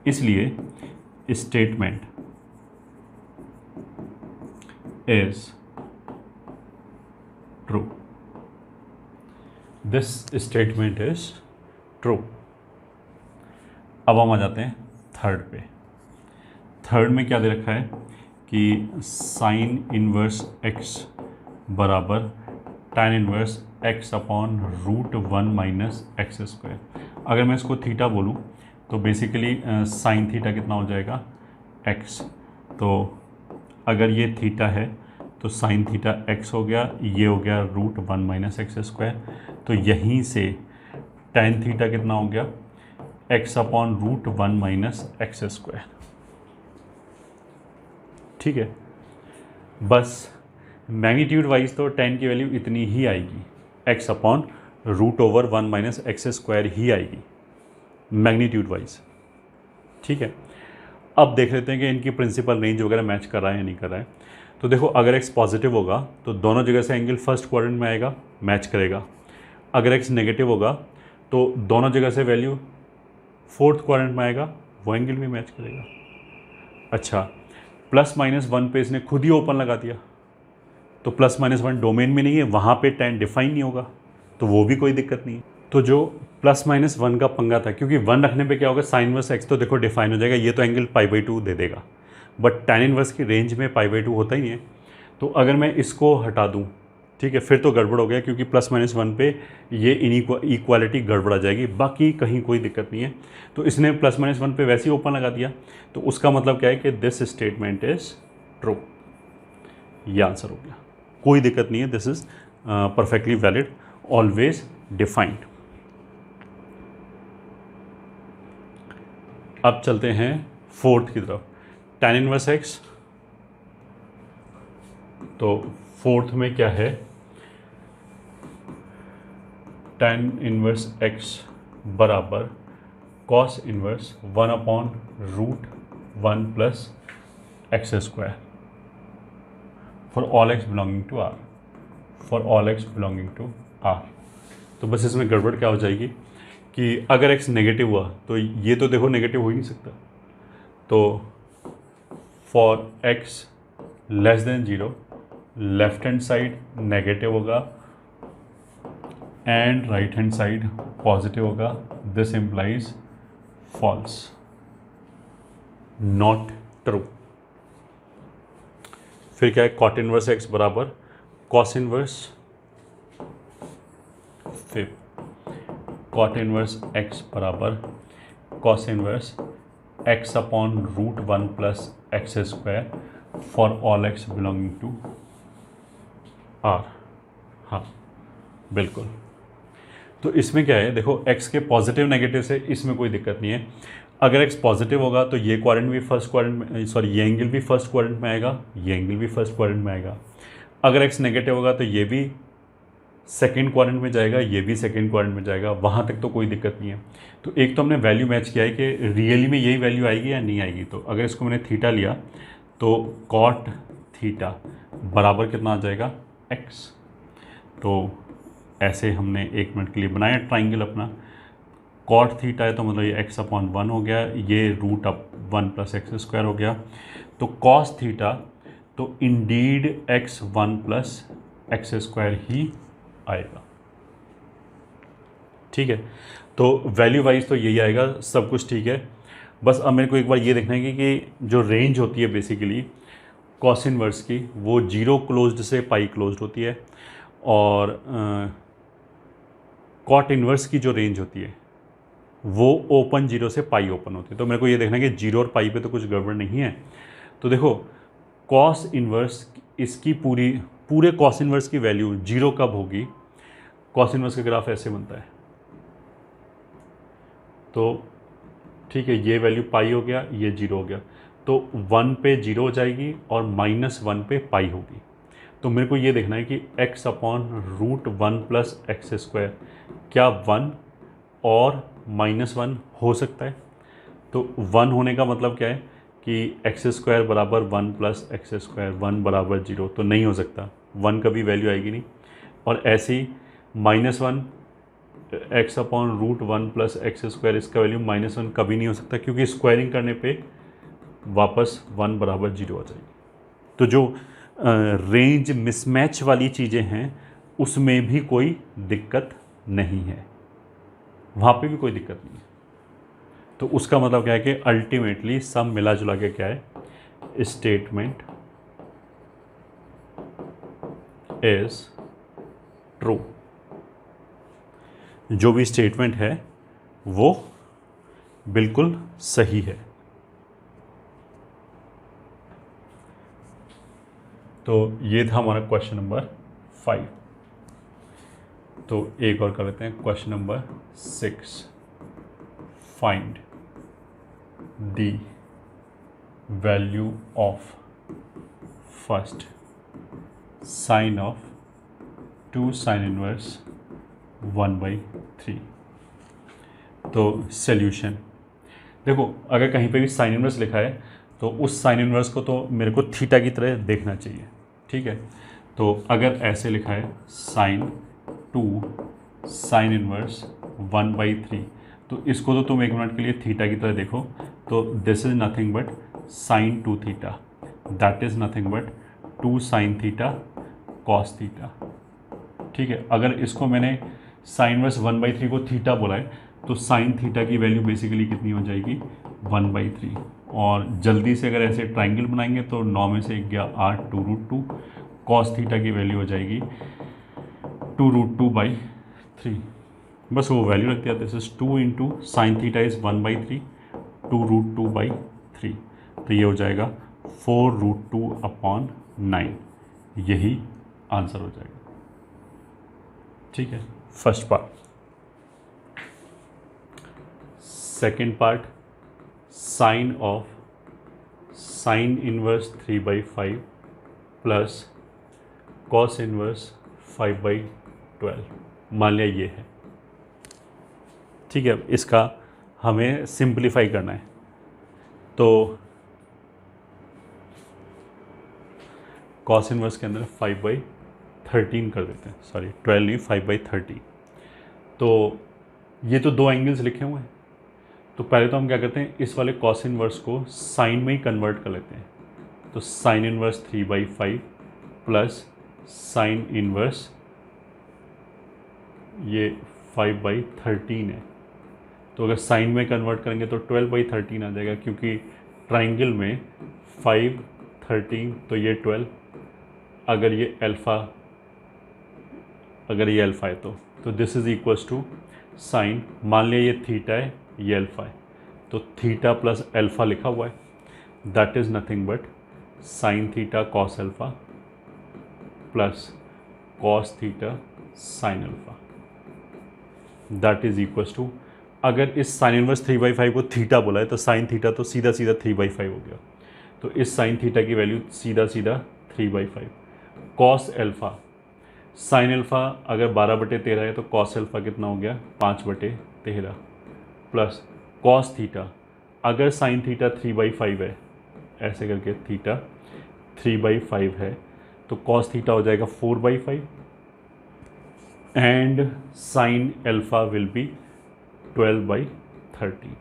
इसलिए statement is true. This statement is true. अब हम आ जाते हैं थर्ड पे। थर्ड में क्या दे रखा है कि साइन इनवर्स एक्स बराबर tan inverse x upon √1 minus x square. अगर मैं इसको थीटा बोलूँ तो बेसिकली साइन थीटा कितना हो जाएगा? एक्स। तो अगर ये थीटा है तो साइन थीटा एक्स हो गया, ये हो गया √1 माइनस एक्स स्क्वायर। तो यहीं से tan थीटा कितना हो गया? X upon √1 minus x square. ठीक है, बस मैग्नीट्यूड वाइज तो tan की वैल्यू इतनी ही आएगी, x upon √1 minus x square ही आएगी मैग्नीट्यूड वाइज। ठीक है, अब देख लेते हैं कि इनकी प्रिंसिपल रेंज वगैरह मैच कर रहा है या नहीं कर रहा है। तो देखो, अगर x पॉजिटिव होगा तो दोनों जगह से एंगल फर्स्ट क्वाड्रेंट में आएगा, मैच करेगा। अगर x नेगेटिव होगा तो दोनों जगह से वैल्यू फोर्थ क्वाड्रेंट में आएगा, वो एंगल भी मैच करेगा। अच्छा, +-1 पे इसने खुद ही ओपन लगा दिया, तो +-1 डोमेन में नहीं है, वहाँ पे tan डिफाइन नहीं होगा, तो वो भी कोई दिक्कत नहीं है। तो जो +-1 का पंगा था, क्योंकि 1 रखने पे क्या होगा, साइन इनवर्स एक्स तो देखो डिफाइन हो जाएगा, ये तो एंगल π/2 दे देगा, बट tan इनवर्स की रेंज में π/2 होता ही नहीं है। तो अगर मैं इसको हटा दूँ, ठीक है, फिर तो गड़बड़ हो गया, क्योंकि +-1 पे ये इक्वालिटी गड़बड़ा जाएगी, बाकी कहीं कोई दिक्कत नहीं है। तो इसने +-1 पे वैसे ही ओपन लगा दिया, तो उसका मतलब क्या है कि दिस स्टेटमेंट इज ट्रू। ये आंसर हो गया, कोई दिक्कत नहीं है, this is perfectly valid, always defined. अब चलते हैं फोर्थ की तरफ, tan इनवर्स एक्स। तो फोर्थ में क्या है, tan इनवर्स x बराबर cos inverse 1/√1 plus x square for all x belonging to r, for all x belonging to r। तो बस इसमें गड़बड़ क्या हो जाएगी कि अगर x नेगेटिव हुआ तो ये तो देखो नेगेटिव हो ही नहीं सकता, तो for x less than 0 left hand side negative होगा and right hand side positive होगा। This implies false, not true. फिर क्या है, कॉट इनवर्स एक्स बराबर कॉस इनवर्स, फिर कॉट इनवर्स एक्स बराबर cos inverse x/√1 plus x square for all x belonging to r। हाँ बिल्कुल। तो इसमें क्या है, देखो x के पॉजिटिव नेगेटिव से इसमें कोई दिक्कत नहीं है। अगर x पॉजिटिव होगा तो ये क्वाड्रेंट भी फर्स्ट क्वाड्रेंट में, सॉरी ये एंगल भी फर्स्ट क्वाड्रेंट में आएगा, ये एंगल भी फर्स्ट क्वाड्रेंट में आएगा। अगर x नेगेटिव होगा तो ये भी सेकेंड क्वाड्रेंट में जाएगा, ये भी सेकेंड क्वाड्रेंट में जाएगा, वहाँ तक तो कोई दिक्कत नहीं है। तो एक तो हमने वैल्यू मैच किया है कि रियली में यही वैल्यू आएगी या नहीं आएगी। तो अगर इसको मैंने थीटा लिया तो कॉट थीटा बराबर कितना आ जाएगा x। तो ऐसे हमने 1 मिनट के लिए बनाया ट्राइंगल अपना। कॉट थीटा है तो मतलब ये x/1 हो गया, ये √1 प्लस एक्स स्क्वायर हो गया। तो कॉस थीटा तो indeed x1 plus x square ही आएगा। ठीक है, तो वैल्यू वाइज तो यही आएगा, सब कुछ ठीक है। बस अब मेरे को एक बार ये देखना है कि जो रेंज होती है बेसिकली कॉस इनवर्स की, वो 0 क्लोज्ड से पाई क्लोज्ड होती है, और कॉट इनवर्स की जो रेंज होती है वो ओपन 0 से पाई ओपन होती है। तो मेरे को ये देखना है कि 0 और पाई पे तो कुछ गड़बड़ नहीं है। तो देखो कॉस इनवर्स इसकी पूरे कॉस इनवर्स की वैल्यू 0 कब होगी, कॉस इनवर्स का ग्राफ ऐसे बनता है। तो ठीक है, ये वैल्यू पाई हो गया, ये 0 हो गया, तो 1 पे 0 हो जाएगी और -1 पे पाई होगी। तो मेरे को ये देखना है कि x/√1 प्लस एक्स स्क्वायर क्या 1 और -1 हो सकता है। तो 1 होने का मतलब क्या है कि एक्स स्क्वायर बराबर 1 प्लस एक्स स्क्वायर, 1 बराबर 0, तो नहीं हो सकता, 1 कभी वैल्यू आएगी नहीं। और ऐसे ही -1 x/√1 प्लस एक्स स्क्वायर, इसका वैल्यू -1 कभी नहीं हो सकता, क्योंकि स्क्वायरिंग करने पे वापस 1 बराबर 0 आ जाएगी। तो जो रेंज मिसमैच वाली चीज़ें हैं उसमें भी कोई दिक्कत नहीं है, वहाँ पे भी कोई दिक्कत नहीं है। तो उसका मतलब क्या है कि अल्टीमेटली सब मिला जुला के क्या है, स्टेटमेंट इज ट्रू। जो भी स्टेटमेंट है वो बिल्कुल सही है। तो ये था हमारा क्वेश्चन नंबर 5। तो एक और कर लेते हैं, question number 6। Find the value of first sine of 2 sine inverse 1/3। तो सॉल्यूशन देखो, अगर कहीं पे भी साइन इनवर्स लिखा है तो उस साइन इनवर्स को तो मेरे को थीटा की तरह देखना चाहिए। ठीक है, तो अगर ऐसे लिखा है sin 2 साइन इनवर्स 1/3, तो इसको तो तुम 1 मिनट के लिए थीटा की तरह देखो। तो this is nothing but sin 2 theta, that is nothing but 2 sign theta cos theta. ठीक है, अगर इसको मैंने साइन इनवर्स 1/3 को थीटा बोला है तो साइन थीटा की वैल्यू बेसिकली कितनी हो जाएगी, 1/3। और जल्दी से अगर ऐसे ट्राइंगल बनाएंगे तो 9 में से 1 गया 8, 2√2। कॉस थीटा की वैल्यू हो जाएगी 2√2/3। बस वो वैल्यू रख दिया, this is 2 into sine theta is 1/3, 2√2/3। तो ये हो जाएगा 4√2/9। यही आंसर हो जाएगा। ठीक है, first part. Second part, sine of sine inverse 3/5 plus cos inverse 5/12। मान लिया ये है। ठीक है, इसका हमें सिंप्लीफाई करना है। तो कॉस इनवर्स के अंदर 5/13 कर देते हैं, सॉरी 12 नहीं 5/30। तो ये तो दो एंगल्स लिखे हुए हैं, तो पहले तो हम क्या करते हैं, इस वाले कॉस इनवर्स को साइन में ही कन्वर्ट कर लेते हैं। तो sign inverse 3/5 plus sine inverse ये 5/13 है। तो अगर साइन में कन्वर्ट करेंगे तो 12/13 आ जाएगा, क्योंकि ट्राइंगल में 5, 13 तो ये 12। अगर ये अल्फ़ा है तो this is equals to sine, मान लिया ये थीटा है, ये अल्फ़ा है, तो थीटा प्लस अल्फ़ा लिखा हुआ है, that is nothing but sine theta cos alpha plus cos theta sine alpha, that is equals to, अगर इस साइन इनवर्स 3/5 को थीटा बोला है तो साइन थीटा तो सीधा सीधा 3/5 हो गया। तो इस साइन थीटा की वैल्यू सीधा सीधा 3/5। कॉस अल्फ़ा, साइन अल्फ़ा अगर 12/13 है तो कॉस अल्फ़ा कितना हो गया, 5/13 प्लस कॉस थीटा, अगर साइन थीटा 3/5 है, ऐसे करके थीटा 3/5 है तो कॉस थीटा हो जाएगा 4/5 and sine alpha will be 12/13।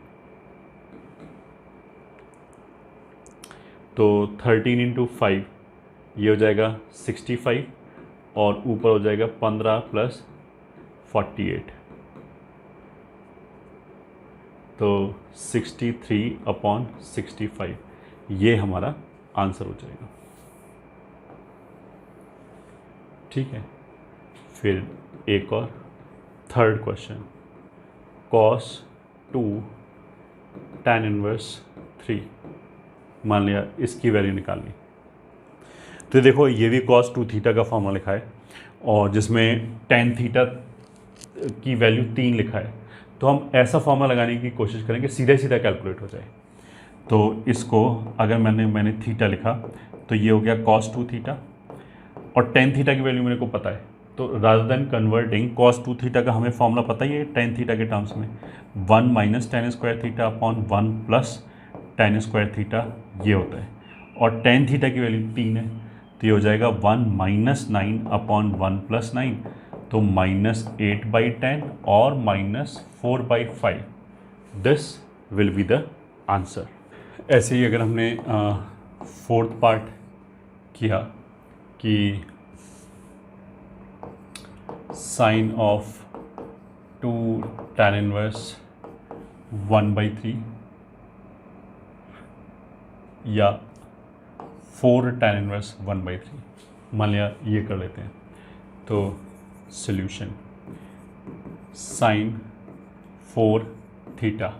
तो 13 इंटू 5 ये हो जाएगा 65 और ऊपर हो जाएगा 15 प्लस 48, तो 63/65 ये हमारा आंसर हो जाएगा। ठीक है, फिर एक और third question, cos 2 tan inverse 3, मान लिया इसकी वैल्यू निकालनी। तो देखो ये भी cos 2 थीटा का फॉर्मूला लिखा है और जिसमें tan थीटा की वैल्यू 3 लिखा है, तो हम ऐसा फॉर्मूला लगाने की कोशिश करेंगे सीधा सीधा कैलकुलेट हो जाए। तो इसको अगर मैंने थीटा लिखा तो ये हो गया cos 2 थीटा और tan थीटा की वैल्यू मेरे को पता है, तो rather than converting cos 2 theta का हमें फॉर्मूला पता ही है tan थीटा के टर्म्स में 1 minus tan square theta upon 1 plus tan square theta ये होता है, और tan थीटा की वैल्यू 3 है तो ये हो जाएगा 1 माइनस 9 अपॉन 1 प्लस 9, तो -8/10 और -4/5, this will be the answer. ऐसे ही अगर हमने फोर्थ पार्ट किया कि साइन ऑफ 2 tan इनवर्स 1/3 या 4 tan इनवर्स 1/3, मान लिया ये कर लेते हैं। तो सॉल्यूशन साइन 4 थीटा,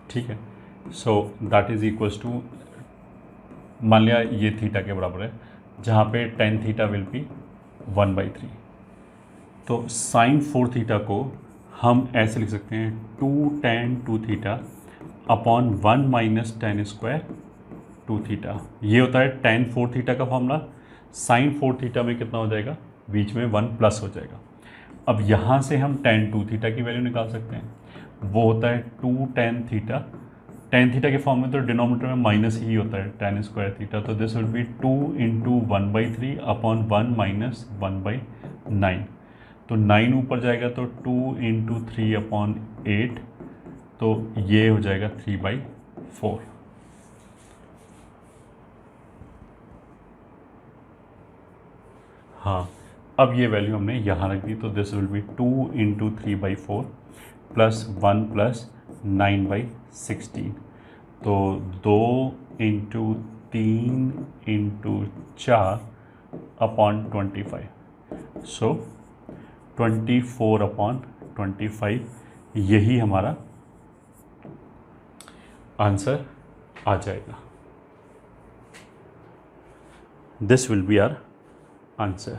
ठीक है, so that is equals to, मान लिया ये थीटा के बराबर है, जहाँ पे tan थीटा विल बी 1/3। तो साइन 4 थीटा को हम ऐसे लिख सकते हैं 2 tan 2 theta upon 1 minus tan square 2 theta, ये होता है tan 4 थीटा का फॉर्मूला। साइन 4 थीटा में कितना हो जाएगा, बीच में 1 प्लस हो जाएगा। अब यहाँ से हम tan 2 थीटा की वैल्यू निकाल सकते हैं, वो होता है 2 tan थीटा, tan थीटा के फॉर्म में तो डिनोमिनेटर में माइनस ही होता है tan स्क्वायर थीटा, तो this will be 2 into 1/3 upon 1 minus 1/9, तो 9 ऊपर जाएगा तो 2 इंटू 3 अपॉन 8, तो ये हो जाएगा 3/4। हाँ, अब ये वैल्यू हमने यहाँ रख दी, तो this will be 2 into 3/4 plus 1 plus 9/16, तो 2 इंटू 3 इंटू 4 अपॉन 25, सो 24/25 यही हमारा आंसर आ जाएगा। This will be our answer.